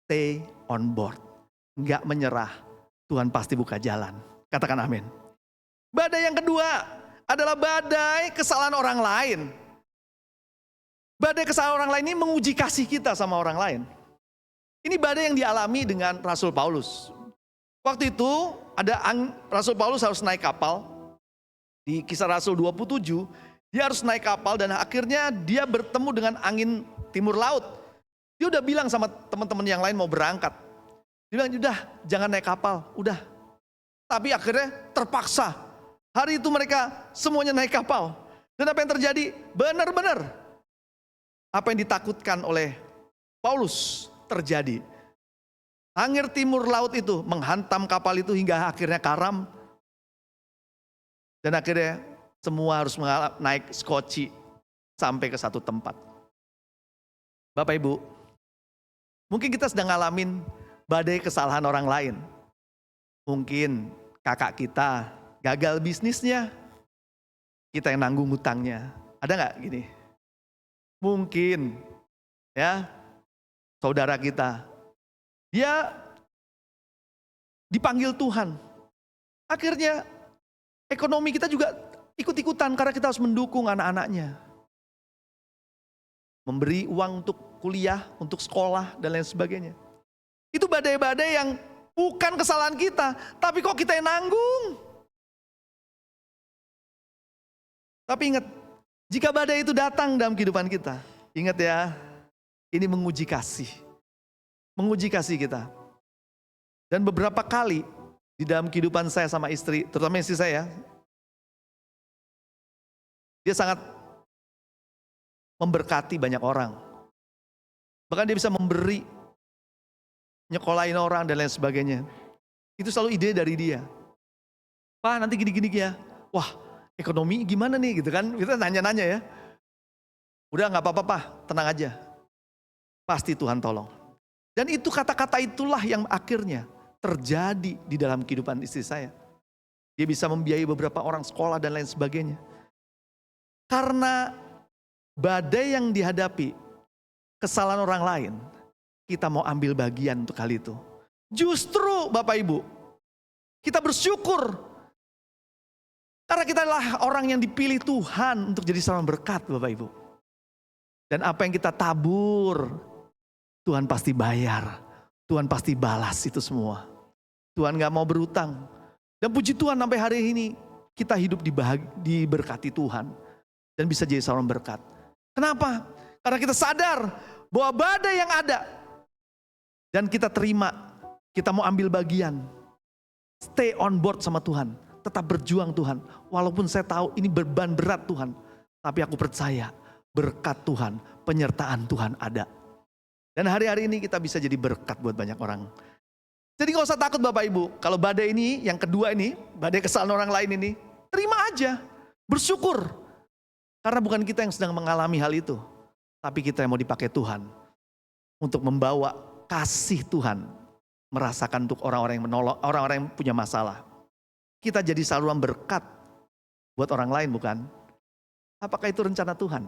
stay on board. Nggak menyerah. Tuhan pasti buka jalan. Katakan amin. Badai yang kedua adalah badai kesalahan orang lain. Badai kesalahan orang lain ini menguji kasih kita sama orang lain. Ini badai yang dialami dengan Rasul Paulus. Waktu itu Rasul Paulus harus naik kapal. Di Kisah Rasul 27, dia harus naik kapal dan akhirnya dia bertemu dengan angin timur laut. Dia udah bilang sama teman-teman yang lain mau berangkat. Dia bilang, udah jangan naik kapal, udah. Tapi akhirnya terpaksa. Hari itu mereka semuanya naik kapal. Dan apa yang terjadi? Benar-benar apa yang ditakutkan oleh Paulus terjadi. Angin timur laut itu menghantam kapal itu hingga akhirnya karam. Dan akhirnya semua harus naik skoci sampai ke satu tempat. Bapak Ibu, mungkin kita sedang ngalamin badai kesalahan orang lain. Mungkin kakak kita gagal bisnisnya, kita yang nanggung hutangnya. Ada nggak gini? Mungkin ya saudara kita, dia dipanggil Tuhan. Akhirnya ekonomi kita juga ikut-ikutan karena kita harus mendukung anak-anaknya. Memberi uang untuk kuliah, untuk sekolah dan lain sebagainya. Itu badai-badai yang bukan kesalahan kita, tapi kok kita yang nanggung. Tapi ingat, jika badai itu datang dalam kehidupan kita, ingat ya, ini menguji kasih. Menguji kasih kita. Dan beberapa kali di dalam kehidupan saya sama istri, terutama istri saya, dia sangat memberkati banyak orang. Bahkan dia bisa memberi, nyekolahin orang dan lain sebagainya. Itu selalu ide dari dia. Pak nanti gini-gini ya. Wah ekonomi gimana nih gitu kan. Kita nanya-nanya ya. Udah gak apa-apa Pak, tenang aja. Pasti Tuhan tolong. Dan itu kata-kata itulah yang akhirnya terjadi di dalam kehidupan istri saya. Dia bisa membiayai beberapa orang sekolah dan lain sebagainya. Karena badai yang dihadapi, kesalahan orang lain, kita mau ambil bagian untuk hal itu. Justru Bapak Ibu, kita bersyukur. Karena kita adalah orang yang dipilih Tuhan untuk jadi seorang berkat Bapak Ibu. Dan apa yang kita tabur, Tuhan pasti bayar. Tuhan pasti balas itu semua. Tuhan gak mau berutang. Dan puji Tuhan sampai hari ini, kita hidup diberkati Tuhan. Dan bisa jadi seorang berkat. Kenapa? Karena kita sadar bahwa badai yang ada dan kita terima, kita mau ambil bagian. Stay on board sama Tuhan, tetap berjuang Tuhan. Walaupun saya tahu ini beban berat Tuhan, tapi aku percaya berkat Tuhan, penyertaan Tuhan ada. Dan hari-hari ini kita bisa jadi berkat buat banyak orang. Jadi gak usah takut Bapak Ibu, kalau badai ini, yang kedua ini, badai kesalahan orang lain ini, terima aja, bersyukur. Karena bukan kita yang sedang mengalami hal itu, tapi kita yang mau dipakai Tuhan untuk membawa kasih Tuhan, merasakan untuk orang-orang yang menolong, orang-orang yang punya masalah. Kita jadi saluran berkat buat orang lain bukan? Apakah itu rencana Tuhan?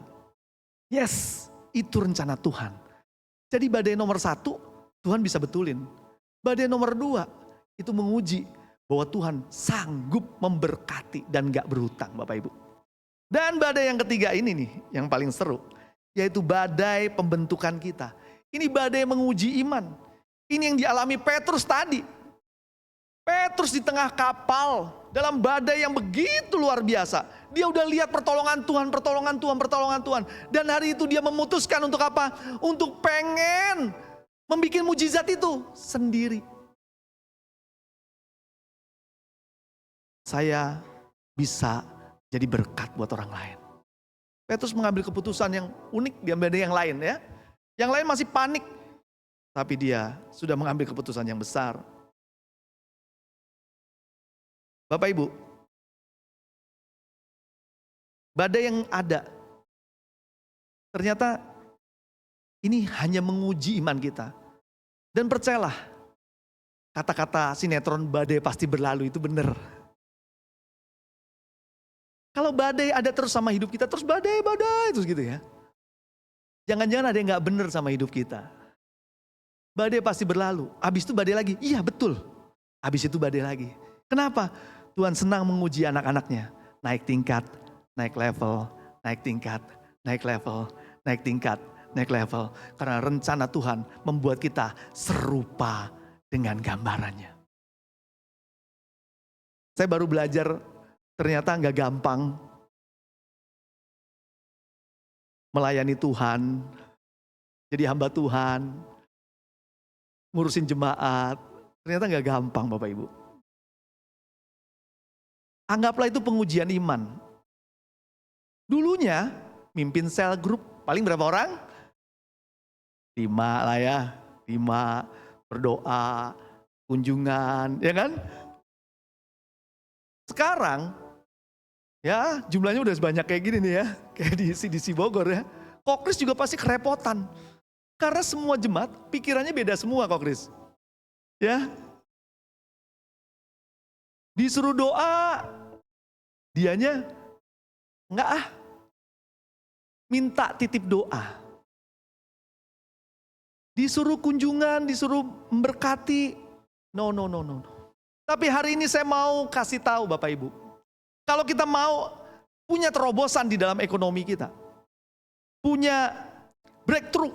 Yes, itu rencana Tuhan. Jadi badai nomor 1, Tuhan bisa betulin. Badai nomor 2, itu menguji bahwa Tuhan sanggup memberkati dan gak berhutang Bapak Ibu. Dan badai yang ketiga ini nih, yang paling seru. Yaitu badai pembentukan kita. Ini badai menguji iman. Ini yang dialami Petrus tadi. Petrus di tengah kapal, dalam badai yang begitu luar biasa. Dia udah lihat pertolongan Tuhan, pertolongan Tuhan, pertolongan Tuhan. Dan hari itu dia memutuskan untuk apa? Untuk pengen membuat mujizat itu sendiri. Saya bisa jadi berkat buat orang lain. Petrus mengambil keputusan yang unik daripada yang lain ya. Yang lain masih panik. Tapi dia sudah mengambil keputusan yang besar. Bapak Ibu, badai yang ada, ternyata ini hanya menguji iman kita. Dan percayalah, kata-kata sinetron badai pasti berlalu itu benar. Kalau badai ada terus sama hidup kita, terus badai terus gitu ya. Jangan-jangan ada yang gak benar sama hidup kita. Badai pasti berlalu, habis itu badai lagi, iya betul. habis itu badai lagi. Kenapa? Tuhan senang menguji anak-anaknya. Naik tingkat, naik level, naik tingkat, naik level, naik tingkat, naik level. Karena rencana Tuhan membuat kita serupa dengan gambarannya. Saya baru belajar ternyata nggak gampang melayani Tuhan, jadi hamba Tuhan, ngurusin jemaat. Ternyata nggak gampang Bapak Ibu. Anggaplah itu pengujian iman. Dulunya mimpin sel grup, paling berapa orang? 5 lah ya, 5, berdoa, kunjungan, ya kan? Sekarang, ya jumlahnya udah sebanyak kayak gini nih ya, kayak di CDC Bogor ya. Kokris juga pasti kerepotan. Karena semua jemaat pikirannya beda semua Kokris. Ya. Disuruh doa, dianya enggak minta titip doa. Disuruh kunjungan, disuruh memberkati. No. Tapi hari ini saya mau kasih tahu Bapak Ibu. Kalau kita mau punya terobosan di dalam ekonomi kita. Punya breakthrough.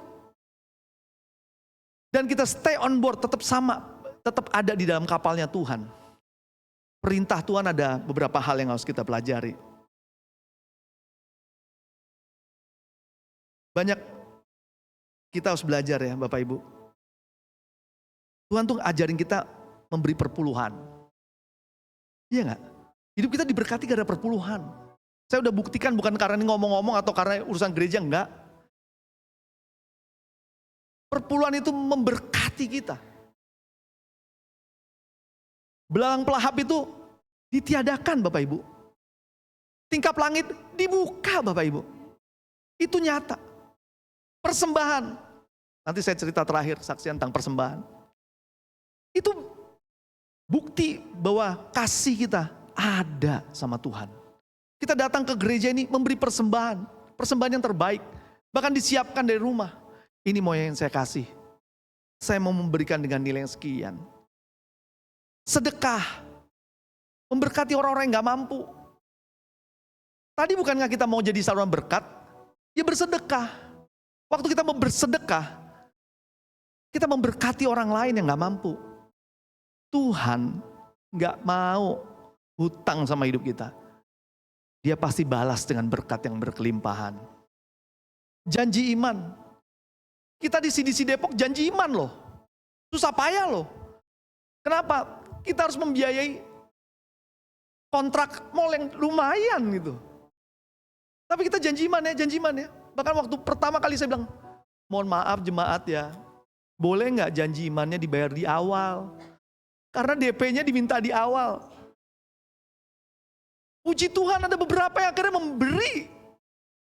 Dan kita stay on board, tetap sama, tetap ada di dalam kapalnya Tuhan. Perintah Tuhan ada beberapa hal yang harus kita pelajari. Banyak kita harus belajar ya Bapak Ibu. Tuhan tuh ajarin kita memberi perpuluhan. Iya gak? Hidup kita diberkati karena perpuluhan. Saya udah buktikan bukan karena ini ngomong-ngomong atau karena urusan gereja, enggak. Perpuluhan itu memberkati kita. Belalang pelahap itu ditiadakan Bapak Ibu. Tingkap langit dibuka Bapak Ibu. Itu nyata. Persembahan. Nanti saya cerita terakhir saksian tentang persembahan. Itu bukti bahwa kasih kita ada sama Tuhan. Kita datang ke gereja ini memberi persembahan. Persembahan yang terbaik. Bahkan disiapkan dari rumah. Ini mau yang saya kasih. Saya mau memberikan dengan nilai yang sekian. Sedekah. Memberkati orang-orang yang gak mampu. Tadi bukankah kita mau jadi saluran berkat? Ya bersedekah. Waktu kita bersedekah, kita memberkati orang lain yang gak mampu. Tuhan gak mau hutang sama hidup kita. Dia pasti balas dengan berkat yang berkelimpahan. Janji iman. Kita di CDC Depok janji iman loh. Susah payah loh. Kenapa? Kita harus membiayai kontrak mall yang lumayan gitu. Tapi kita janji iman ya. Bahkan waktu pertama kali saya bilang, mohon maaf jemaat ya, boleh gak janji imannya dibayar di awal? Karena DP-nya diminta di awal. Puji Tuhan ada beberapa yang akhirnya memberi.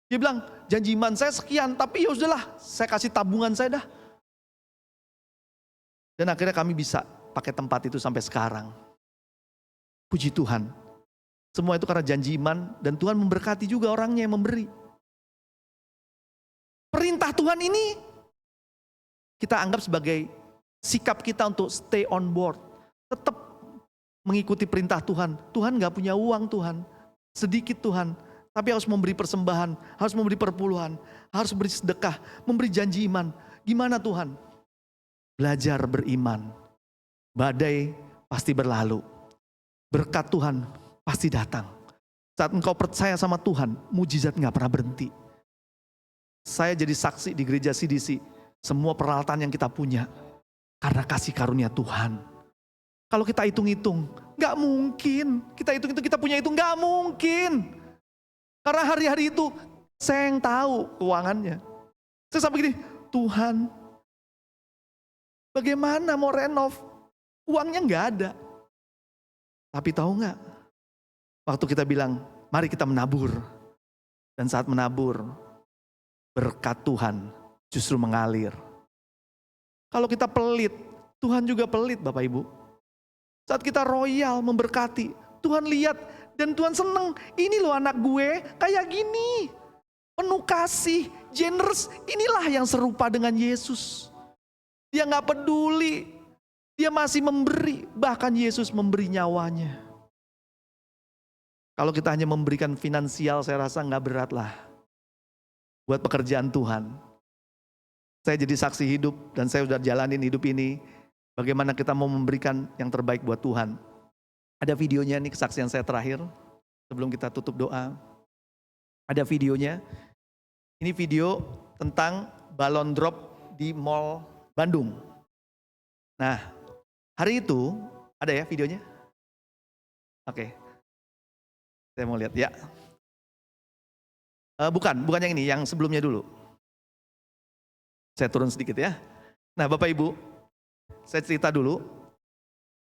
Dia bilang, janji iman saya sekian, tapi ya udahlah, saya kasih tabungan saya dah. Dan akhirnya kami bisa pakai tempat itu sampai sekarang. Puji Tuhan. Semua itu karena janji iman dan Tuhan memberkati juga orangnya yang memberi. Perintah Tuhan ini kita anggap sebagai sikap kita untuk stay on board. Tetap mengikuti perintah Tuhan. Tuhan gak punya uang Tuhan. Sedikit Tuhan. Tapi harus memberi persembahan. Harus memberi perpuluhan. Harus beri sedekah. Memberi janji iman. Gimana Tuhan? Belajar beriman. Badai pasti berlalu. Berkat Tuhan pasti datang. Saat engkau percaya sama Tuhan, mujizat gak pernah berhenti. Saya jadi saksi di gereja CDC. Semua peralatan yang kita punya. Karena kasih karunia Tuhan. Kalau kita hitung-hitung, gak mungkin. Kita hitung-hitung kita punya itu, gak mungkin. Karena hari-hari itu saya yang tahu keuangannya. Saya sampai gini, Tuhan, bagaimana mau renov? Uangnya gak ada. Tapi tahu gak? Waktu kita bilang, mari kita menabur. Dan saat menabur, berkat Tuhan justru mengalir. Kalau kita pelit, Tuhan juga pelit Bapak Ibu. Saat kita royal memberkati, Tuhan lihat dan Tuhan seneng. Ini loh anak gue kayak gini. Penuh kasih, generous. Inilah yang serupa dengan Yesus. Dia gak peduli Dia masih memberi, bahkan Yesus memberi nyawanya. Kalau kita hanya memberikan finansial, saya rasa nggak berat lah buat pekerjaan Tuhan. Saya jadi saksi hidup dan saya sudah jalanin hidup ini. Bagaimana kita mau memberikan yang terbaik buat Tuhan. Ada videonya nih, kesaksian saya terakhir sebelum kita tutup doa. Ada videonya. Ini video tentang balon drop di Mall Bandung. Nah, hari itu ada ya videonya? Oke. Saya mau lihat ya. Bukan yang ini, yang sebelumnya dulu. Saya turun sedikit ya. Nah, Bapak Ibu, saya cerita dulu.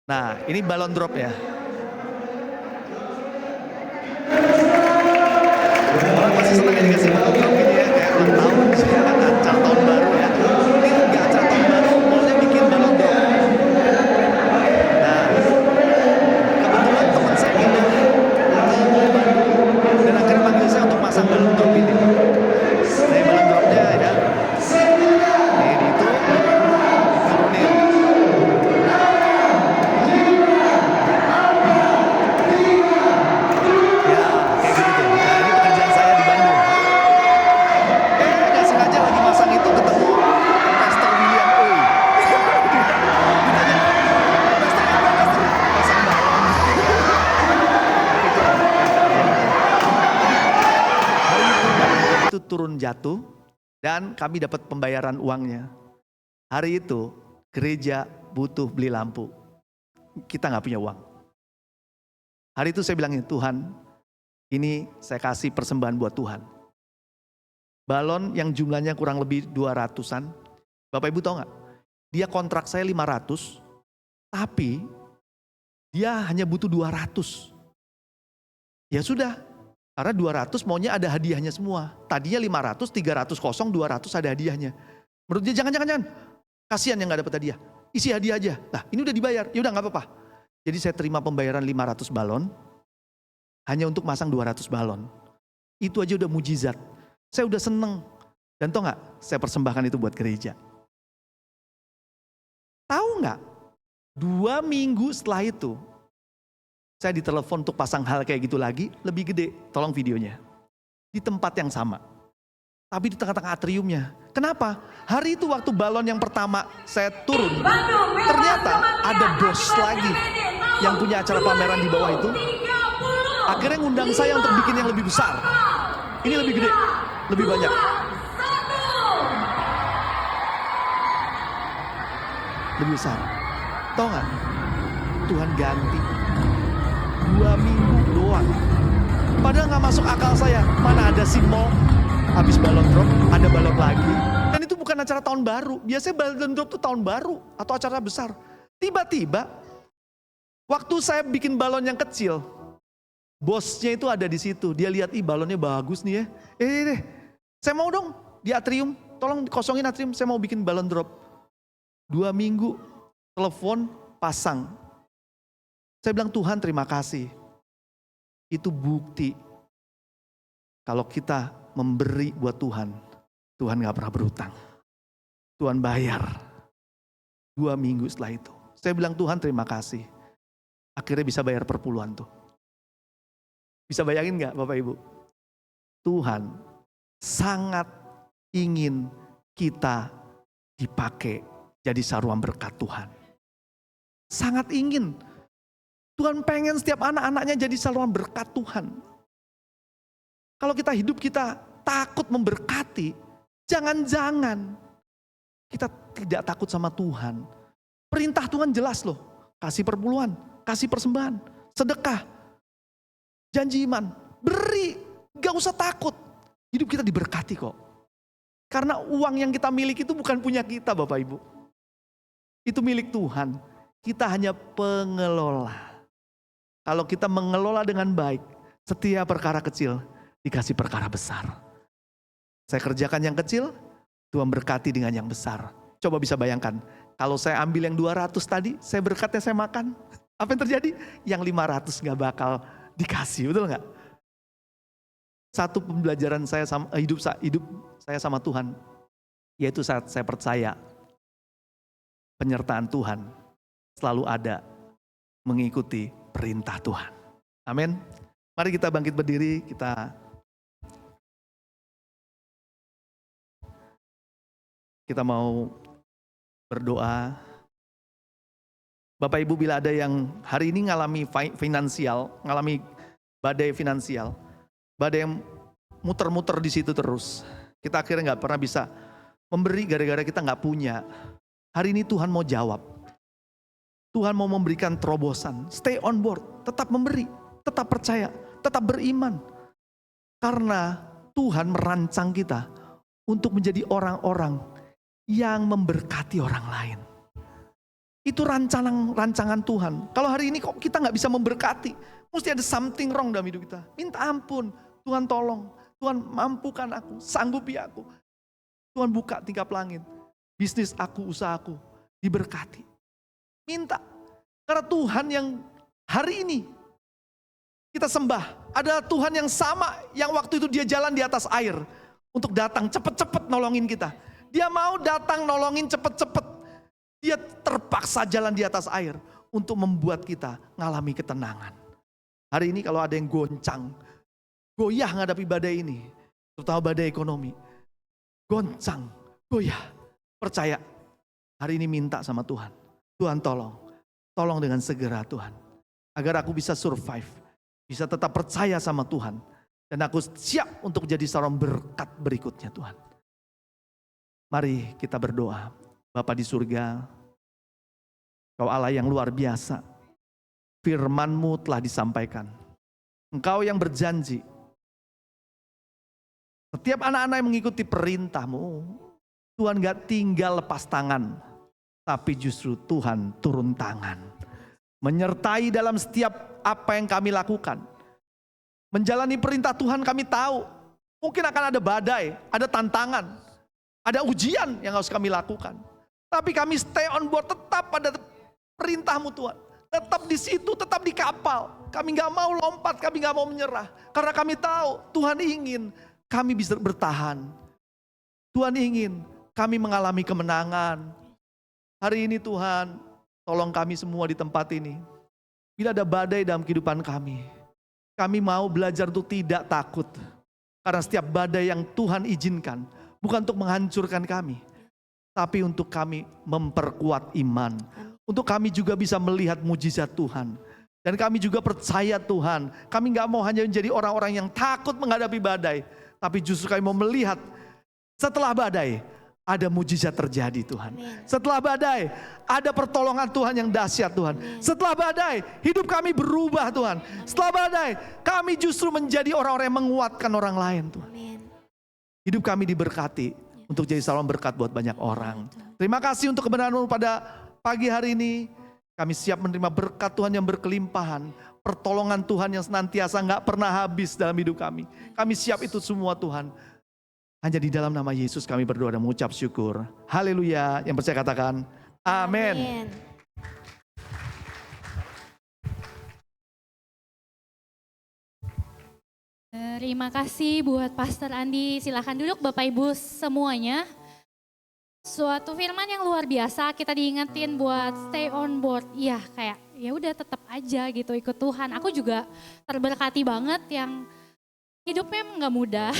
Nah, ini balon drop ya. Orang masih senang ya dikasih balon drop ini ya, kayak ulang tahun sih ya, acara tahun baru ya. Ini enggak acara tahun baru, mallnya bikin balon drop. Nah, kebetulan teman saya pindah ke Mall Bandung dan akhirnya panggil saya untuk masang balon drop ini. Nah, balon dropnya ya. Nih di itu diturunin. Ya, kayak gitu tuh. Nah, ini pekerjaan saya di Bandung. Nggak sengaja lagi masang itu ketemu Pastor William Oi. Ditanya, Pastor apa? Pastor pasang balon. Hari itu turun jatuh dan kami dapat pembayaran uangnya. Hari itu gereja butuh beli lampu. Kita nggak punya uang. Hari itu saya bilangin, Tuhan, ini saya kasih persembahan buat Tuhan. Balon yang jumlahnya kurang lebih 200-an. Bapak Ibu tahu nggak? Dia kontrak saya 500, tapi dia hanya butuh 200. Ya sudah, karena 200 maunya ada hadiahnya semua. Tadinya 500, 300 kosong, 200 ada hadiahnya. Menurut dia jangan. Kasihan yang gak dapat hadiah. Isi hadiah aja. Nah ini udah dibayar, ya udah gak apa-apa. Jadi saya terima pembayaran 500 balon, hanya untuk masang 200 balon. Itu aja udah mujizat. Saya udah seneng. Dan tau gak, saya persembahkan itu buat gereja. Tahu gak, 2 minggu setelah itu, saya ditelepon untuk pasang hal kayak gitu lagi, lebih gede, tolong videonya. Di tempat yang sama. Tapi di tengah-tengah atriumnya. Kenapa? Hari itu waktu balon yang pertama saya turun, ternyata ada bos lagi yang punya acara pameran di bawah itu. Akhirnya ngundang saya untuk bikin yang lebih besar. Ini lebih gede, lebih banyak. Lebih besar. Tahu gak? Tuhan ganti. 2 minggu doang. Padahal gak masuk akal saya. Mana ada si mall, habis balon drop, ada balon lagi. Dan itu bukan acara tahun baru. Biasanya balon drop itu tahun baru atau acara besar. Tiba-tiba, waktu saya bikin balon yang kecil, bosnya itu ada di situ. Dia lihat, ih balonnya bagus nih ya. Saya mau dong di atrium. Tolong kosongin atrium, saya mau bikin balon drop. 2 minggu, telepon, pasang. Saya bilang, Tuhan terima kasih. Itu bukti kalau kita memberi buat Tuhan, Tuhan gak pernah berhutang. Tuhan bayar. 2 minggu setelah itu. Saya bilang, Tuhan terima kasih. Akhirnya bisa bayar perpuluhan tuh. Bisa bayangin gak Bapak Ibu? Tuhan sangat ingin kita dipakai jadi saluran berkat Tuhan. Sangat ingin. Tuhan pengen setiap anak-anaknya jadi saluran berkat Tuhan. Kalau kita hidup kita takut memberkati, jangan-jangan kita tidak takut sama Tuhan. Perintah Tuhan jelas loh, kasih perpuluhan, kasih persembahan, sedekah, janji iman, beri, gak usah takut. Hidup kita diberkati kok. Karena uang yang kita miliki itu bukan punya kita Bapak Ibu. Itu milik Tuhan, kita hanya pengelola. Kalau kita mengelola dengan baik, setiap perkara kecil dikasih perkara besar. Saya kerjakan yang kecil, Tuhan berkati dengan yang besar. Coba bisa bayangkan, kalau saya ambil yang 200 tadi, saya berkatnya saya makan. Apa yang terjadi? Yang 500 gak bakal dikasih, betul gak? Satu pembelajaran saya sama, hidup saya sama Tuhan, yaitu saat saya percaya penyertaan Tuhan. selalu ada mengikuti perintah Tuhan. Amin. Mari kita bangkit berdiri, kita mau berdoa. Bapak Ibu, bila ada yang hari ini ngalami badai finansial, badai yang muter-muter di situ terus, kita akhirnya nggak pernah bisa memberi gara-gara kita nggak punya. Hari ini Tuhan mau jawab. Tuhan mau memberikan terobosan. Stay on board, tetap memberi, tetap percaya, tetap beriman. Karena Tuhan merancang kita untuk menjadi orang-orang yang memberkati orang lain. Itu rancangan Tuhan. Kalau hari ini kok kita gak bisa memberkati, mesti ada something wrong dalam hidup kita. Minta ampun, Tuhan tolong, Tuhan mampukan aku, sanggupi aku. Tuhan buka tingkap langit, bisnis aku, usahaku diberkati. Minta, karena Tuhan yang hari ini kita sembah adalah Tuhan yang sama yang waktu itu dia jalan di atas air untuk datang cepet-cepet nolongin kita. Dia mau datang nolongin cepet-cepet. Dia terpaksa jalan di atas air untuk membuat kita ngalami ketenangan. Hari ini kalau ada yang goncang, goyah menghadapi badai ini, terutama badai ekonomi, goncang, goyah, percaya. Hari ini minta sama Tuhan, Tuhan tolong dengan segera Tuhan, agar aku bisa survive, bisa tetap percaya sama Tuhan, dan aku siap untuk jadi seorang berkat berikutnya Tuhan. Mari kita berdoa. Bapa di surga, Kau Allah yang luar biasa. Firman-Mu telah disampaikan. Engkau yang berjanji, setiap anak-anak yang mengikuti perintah-Mu, Tuhan gak tinggal lepas tangan, tapi justru Tuhan turun tangan. Menyertai dalam setiap apa yang kami lakukan. Menjalani perintah Tuhan kami tahu, mungkin akan ada badai, ada tantangan, ada ujian yang harus kami lakukan. Tapi kami stay on board, tetap pada perintah-Mu Tuhan. Tetap di situ, tetap di kapal. Kami gak mau lompat, kami gak mau menyerah. Karena kami tahu Tuhan ingin kami bisa bertahan. Tuhan ingin kami mengalami kemenangan. Hari ini Tuhan, tolong kami semua di tempat ini. Bila ada badai dalam kehidupan kami mau belajar untuk tidak takut. Karena setiap badai yang Tuhan izinkan, bukan untuk menghancurkan kami, tapi untuk kami memperkuat iman. Untuk kami juga bisa melihat mujizat Tuhan. Dan kami juga percaya Tuhan, kami gak mau hanya menjadi orang-orang yang takut menghadapi badai, tapi justru kami mau melihat setelah badai ada mujizat terjadi Tuhan. Setelah badai ada pertolongan Tuhan yang dahsyat Tuhan. Setelah badai hidup kami berubah Tuhan. Setelah badai kami justru menjadi orang-orang yang menguatkan orang lain Tuhan. Hidup kami diberkati untuk jadi salam berkat buat banyak orang. Terima kasih untuk kebenaran-Mu pada pagi hari ini. Kami siap menerima berkat Tuhan yang berkelimpahan. Pertolongan Tuhan yang senantiasa gak pernah habis dalam hidup kami. Kami siap itu semua Tuhan. Hanya di dalam nama Yesus kami berdoa dan mengucap syukur. Haleluya. Yang percaya katakan amin. Terima kasih buat Pastor Andi. Silakan duduk Bapak Ibu semuanya. Suatu firman yang luar biasa, kita diingetin buat stay on board. Iya, kayak ya udah tetap aja gitu ikut Tuhan. Aku juga terberkati banget yang hidupnya emang gak mudah.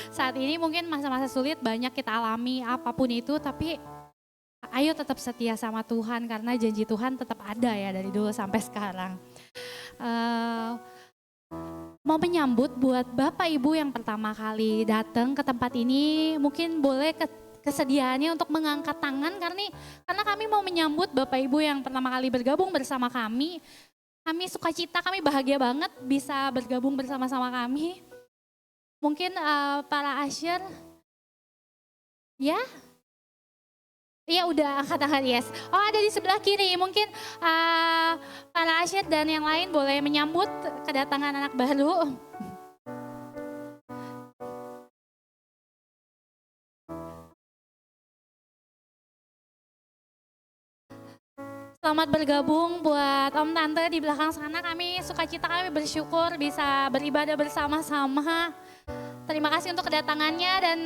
Saat ini mungkin masa-masa sulit banyak kita alami apapun itu, tapi ayo tetap setia sama Tuhan karena janji Tuhan tetap ada ya dari dulu sampai sekarang. Mau menyambut buat Bapak Ibu yang pertama kali datang ke tempat ini, mungkin boleh kesediaannya untuk mengangkat tangan karena kami mau menyambut Bapak Ibu yang pertama kali bergabung bersama kami. Kami sukacita, kami bahagia banget bisa bergabung bersama-sama kami. Mungkin para usher, ya? Iya udah angkat tangan, yes. Oh ada di sebelah kiri, mungkin para usher dan yang lain boleh menyambut kedatangan anak baru. Selamat bergabung buat Om Tante di belakang sana, kami sukacita, kami bersyukur bisa beribadah bersama-sama. Terima kasih untuk kedatangannya dan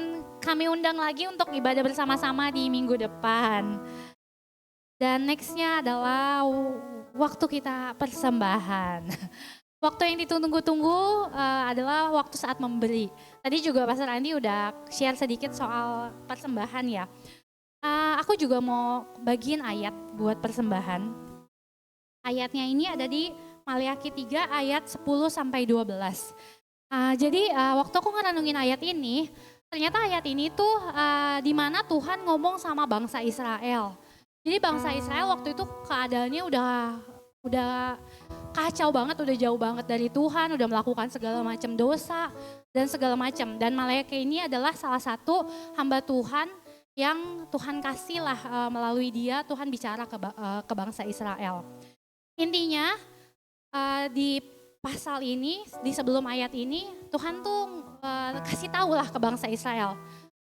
kami undang lagi untuk ibadah bersama-sama di minggu depan. Dan nextnya adalah waktu kita persembahan. Waktu yang ditunggu-tunggu adalah waktu saat memberi. Tadi juga Pastor Andi udah share sedikit soal persembahan ya. Aku juga mau bagiin ayat buat persembahan. Ayatnya ini ada di Maleakhi 3 ayat 10 sampai 12. Jadi waktu aku ngerenungin ayat ini, ternyata ayat ini tuh di mana Tuhan ngomong sama bangsa Israel. Jadi bangsa Israel waktu itu keadaannya udah kacau banget, udah jauh banget dari Tuhan, udah melakukan segala macam dosa dan segala macam. Dan Maleakhi ini adalah salah satu hamba Tuhan yang Tuhan kasih lah melalui dia Tuhan bicara ke bangsa Israel. Intinya di pasal ini, di sebelum ayat ini Tuhan tuh kasih tahu lah ke bangsa Israel.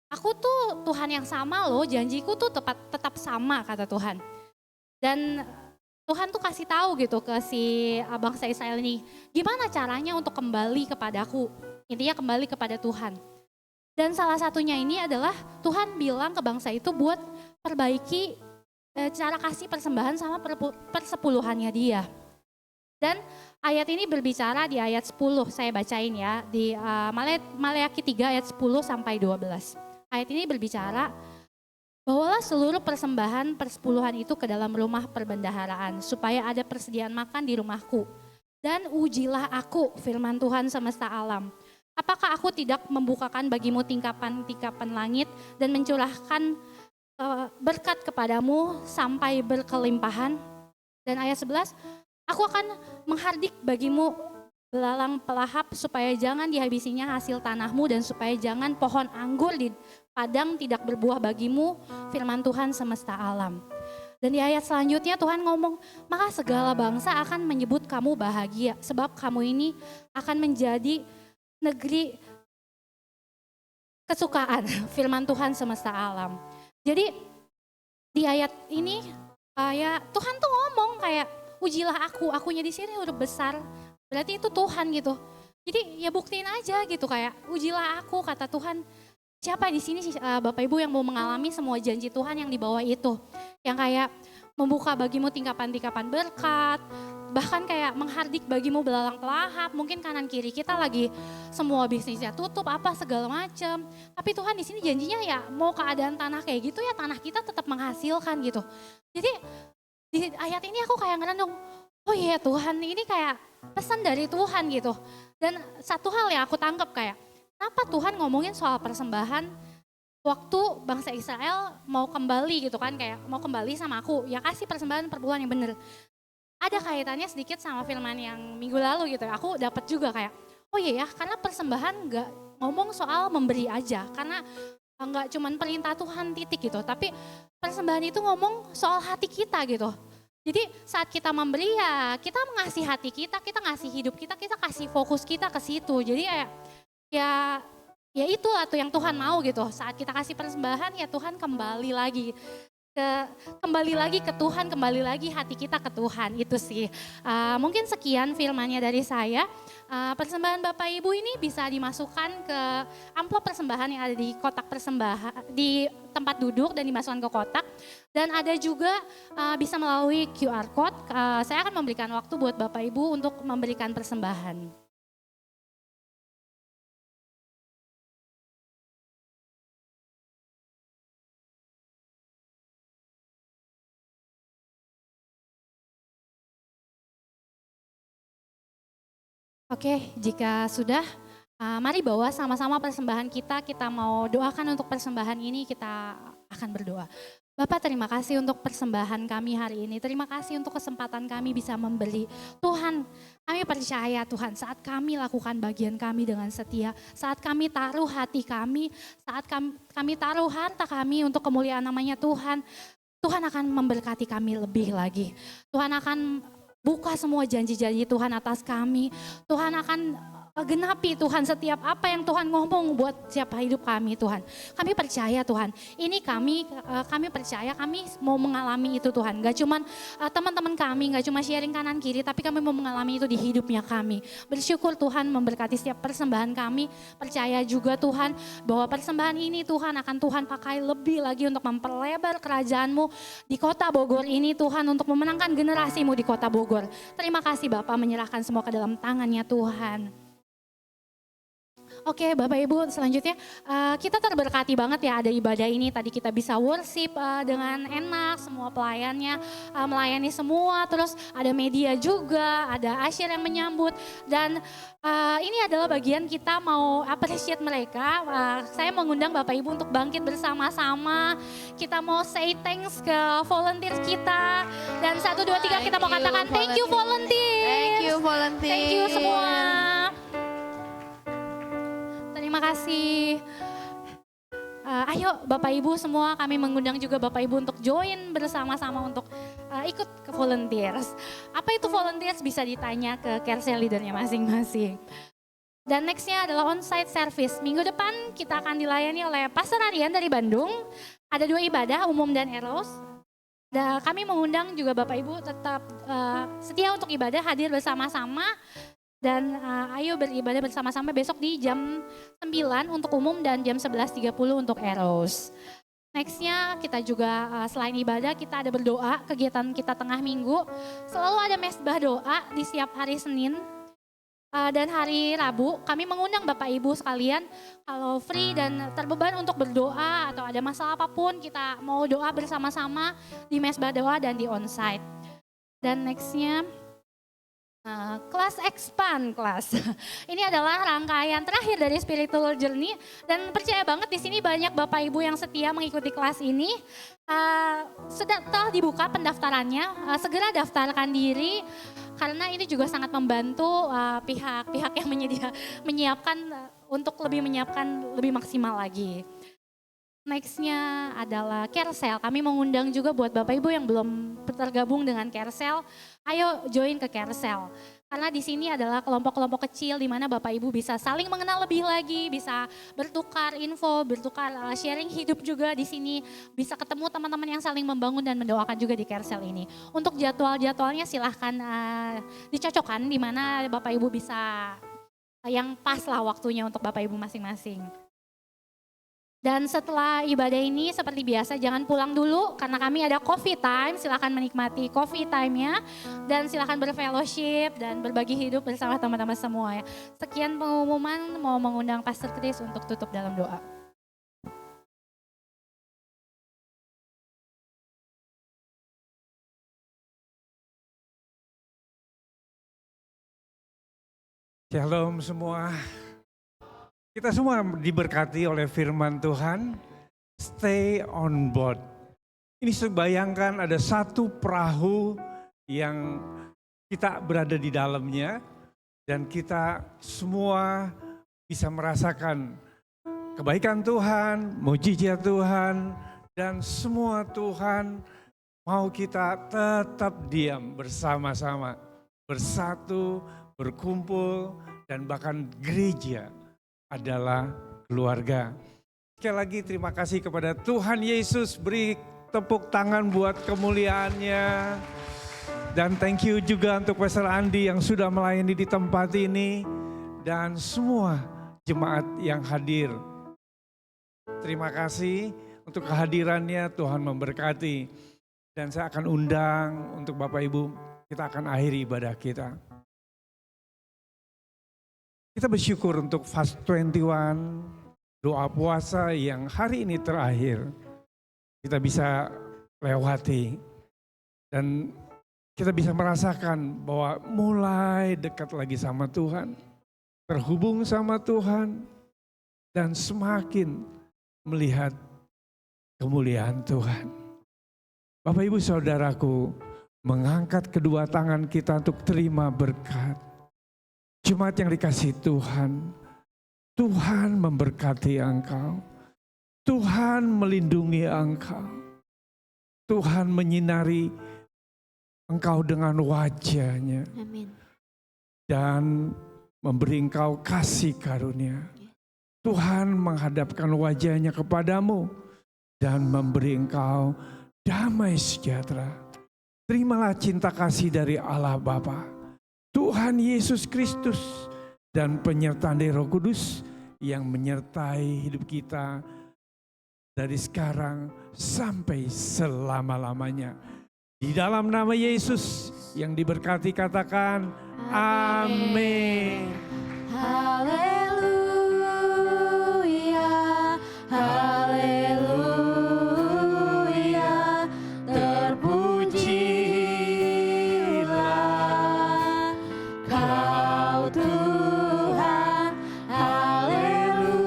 Aku tuh Tuhan yang sama loh, janjiku tuh tetap sama kata Tuhan. Dan Tuhan tuh kasih tahu gitu ke si bangsa Israel ini, gimana caranya untuk kembali kepadaku. Intinya kembali kepada Tuhan. Dan salah satunya ini adalah Tuhan bilang ke bangsa itu buat perbaiki cara kasih persembahan sama persepuluhannya dia. Dan ayat ini berbicara di ayat 10, saya bacain ya, di Maleakhi 3 ayat 10 sampai 12. Ayat ini berbicara, bawalah seluruh persembahan persepuluhan itu ke dalam rumah perbendaharaan, supaya ada persediaan makan di rumahku. Dan ujilah aku, firman Tuhan semesta alam. Apakah aku tidak membukakan bagimu tingkapan-tingkapan langit dan mencurahkan berkat kepadamu sampai berkelimpahan? Dan ayat 11, aku akan menghardik bagimu belalang pelahap supaya jangan dihabisinya hasil tanahmu dan supaya jangan pohon anggur di padang tidak berbuah bagimu, firman Tuhan semesta alam. Dan di ayat selanjutnya Tuhan ngomong, maka segala bangsa akan menyebut kamu bahagia sebab kamu ini akan menjadi negeri kesukaan, firman Tuhan semesta alam. Jadi di ayat ini kayak Tuhan tuh ngomong kayak ujilah akunya di sini udah besar, berarti itu Tuhan gitu. Jadi ya buktiin aja gitu kayak ujilah aku kata Tuhan. Siapa di sini Bapak Ibu yang mau mengalami semua janji Tuhan yang di bawah itu, yang kayak membuka bagimu tingkapan-tingkapan berkat, bahkan kayak menghardik bagimu belalang pelahap, mungkin kanan kiri kita lagi semua bisnisnya tutup apa segala macam, tapi Tuhan di sini janjinya ya mau keadaan tanah kayak gitu ya tanah kita tetap menghasilkan gitu. Jadi di ayat ini aku kayak ngerenung, oh iya Tuhan ini kayak pesan dari Tuhan gitu. Dan satu hal yang aku tangkap kayak, kenapa Tuhan ngomongin soal persembahan waktu bangsa Israel mau kembali gitu kan, kayak mau kembali sama aku, ya kasih persembahan perpuluhan yang bener. Ada kaitannya sedikit sama firman yang minggu lalu gitu ya, aku dapat juga kayak, oh iya ya karena persembahan gak ngomong soal memberi aja, karena gak cuman perintah Tuhan titik gitu, tapi persembahan itu ngomong soal hati kita gitu. Jadi saat kita memberi ya kita mengasihi hati kita ngasih hidup kita kasih fokus kita ke situ. Jadi ya itu tuh yang Tuhan mau gitu. Saat kita kasih persembahan ya Tuhan kembali lagi ke Tuhan, kembali lagi hati kita ke Tuhan, itu sih. Mungkin sekian firmannya dari saya. Persembahan Bapak Ibu ini bisa dimasukkan ke amplop persembahan yang ada di kotak persembahan, di tempat duduk dan dimasukkan ke kotak. Dan ada juga bisa melalui QR Code, saya akan memberikan waktu buat Bapak Ibu untuk memberikan persembahan. Oke, jika sudah, mari bawa sama-sama persembahan kita mau doakan untuk persembahan ini, kita akan berdoa. Bapak terima kasih untuk persembahan kami hari ini, terima kasih untuk kesempatan kami bisa memberi. Tuhan, kami percaya Tuhan saat kami lakukan bagian kami dengan setia, saat kami taruh hati kami, saat kami taruh harta kami untuk kemuliaan namanya Tuhan, Tuhan akan memberkati kami lebih lagi. Tuhan akan buka semua janji-janji Tuhan atas kami. Tuhan akan genapi Tuhan setiap apa yang Tuhan ngomong buat siapa hidup kami Tuhan. Kami percaya Tuhan, ini kami percaya kami mau mengalami itu Tuhan. Gak cuman teman-teman kami, gak cuma sharing kanan kiri, tapi kami mau mengalami itu di hidupnya kami. Bersyukur Tuhan memberkati setiap persembahan kami. Percaya juga Tuhan bahwa persembahan ini Tuhan akan Tuhan pakai lebih lagi untuk memperlebar kerajaan-Mu di kota Bogor ini Tuhan, untuk memenangkan generasi-Mu di kota Bogor. Terima kasih Bapak, menyerahkan semua ke dalam tangan-Nya Tuhan. Oke Bapak Ibu, selanjutnya kita terberkati banget ya ada ibadah ini. Tadi kita bisa worship dengan enak, semua pelayannya melayani semua. Terus ada media juga, ada Asyir yang menyambut. Dan ini adalah bagian kita mau appreciate mereka. Saya mengundang Bapak Ibu untuk bangkit bersama-sama. Kita mau say thanks ke volunteer kita. Dan 1, 2, 3 kita mau katakan thank you volunteer. Thank you volunteer. Thank you semua. Terima kasih. Ayo Bapak Ibu semua, kami mengundang juga Bapak Ibu untuk join bersama-sama untuk ikut ke volunteers. Apa itu volunteers bisa ditanya ke carousel leadernya masing-masing. Dan nextnya adalah on-site service. Minggu depan kita akan dilayani oleh Pastor Aryan dari Bandung. Ada 2 ibadah, umum dan eros. Dan kami mengundang juga Bapak Ibu tetap setia untuk ibadah, hadir bersama-sama. Dan ayo beribadah bersama-sama besok di jam 9 untuk umum dan jam 11.30 untuk eros. Nextnya kita juga selain ibadah kita ada berdoa, kegiatan kita tengah minggu. Selalu ada mesbah doa di setiap hari Senin dan hari Rabu. Kami mengundang Bapak Ibu sekalian kalau free dan terbeban untuk berdoa atau ada masalah apapun, kita mau doa bersama-sama di mesbah doa dan di onsite. Dan nextnya kelas expand kelas. Ini adalah rangkaian terakhir dari spiritual journey dan percaya banget di sini banyak Bapak Ibu yang setia mengikuti kelas ini. Setelah dibuka pendaftarannya, segera daftarkan diri karena ini juga sangat membantu pihak-pihak yang menyiapkan untuk lebih menyiapkan lebih maksimal lagi. Nextnya adalah Carousel. Kami mengundang juga buat Bapak Ibu yang belum tergabung dengan Carousel, ayo join ke Carousel. Karena di sini adalah kelompok-kelompok kecil di mana Bapak Ibu bisa saling mengenal lebih lagi, bisa bertukar info, bertukar sharing hidup juga di sini, bisa ketemu teman-teman yang saling membangun dan mendoakan juga di Carousel ini. Untuk jadwal-jadwalnya silahkan dicocokkan di mana Bapak Ibu bisa yang pas lah waktunya untuk Bapak Ibu masing-masing. Dan setelah ibadah ini seperti biasa jangan pulang dulu karena kami ada coffee time, silakan menikmati coffee time-nya dan silakan berfellowship dan berbagi hidup bersama teman-teman semua ya. Sekian pengumuman, mau mengundang Pastor Chris untuk tutup dalam doa. Shalom semua. Kita semua diberkati oleh firman Tuhan, stay on board. Ini bayangkan ada satu perahu yang kita berada di dalamnya dan kita semua bisa merasakan kebaikan Tuhan, mujizat Tuhan, dan semua Tuhan mau kita tetap diam bersama-sama, bersatu, berkumpul, dan bahkan gereja adalah keluarga. Sekali lagi terima kasih kepada Tuhan Yesus, beri tepuk tangan buat kemuliaannya. Dan thank you juga untuk Pastor Andi yang sudah melayani di tempat ini. Dan semua jemaat yang hadir. Terima kasih untuk kehadirannya, Tuhan memberkati. Dan saya akan undang untuk Bapak Ibu, kita akan akhiri ibadah kita. Kita bersyukur untuk Fast 21, doa puasa yang hari ini terakhir. Kita bisa lewati dan kita bisa merasakan bahwa mulai dekat lagi sama Tuhan, terhubung sama Tuhan, dan semakin melihat kemuliaan Tuhan. Bapak Ibu Saudaraku, mengangkat kedua tangan kita untuk terima berkat. Jemaat yang dikasihi Tuhan, Tuhan memberkati engkau, Tuhan melindungi engkau, Tuhan menyinari engkau dengan wajah-Nya. Amin. Dan memberi engkau kasih karunia. Tuhan menghadapkan wajahnya kepadamu dan memberi engkau damai sejahtera. Terimalah cinta kasih dari Allah Bapa, Tuhan Yesus Kristus, dan penyertaan dari Roh Kudus yang menyertai hidup kita dari sekarang sampai selama-lamanya. Di dalam nama Yesus yang diberkati katakan amin. Haleluya, haleluya, terpujilah Kau Tuhan, haleluya,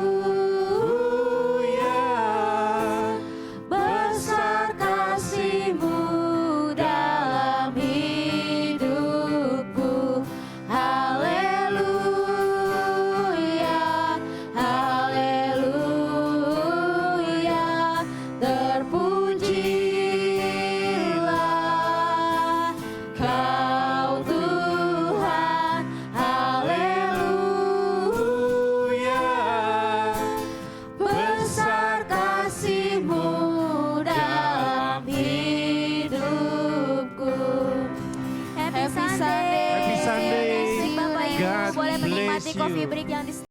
besar kasih-Mu dalam hidupku, haleluya, haleluya, terpujilah Kau Tuhan, haleluya, besar kasih-Mu dalam hidupku. Happy Sunday. Happy Sunday. Bapak Ibu God boleh menikmati bless you. coffee break yang di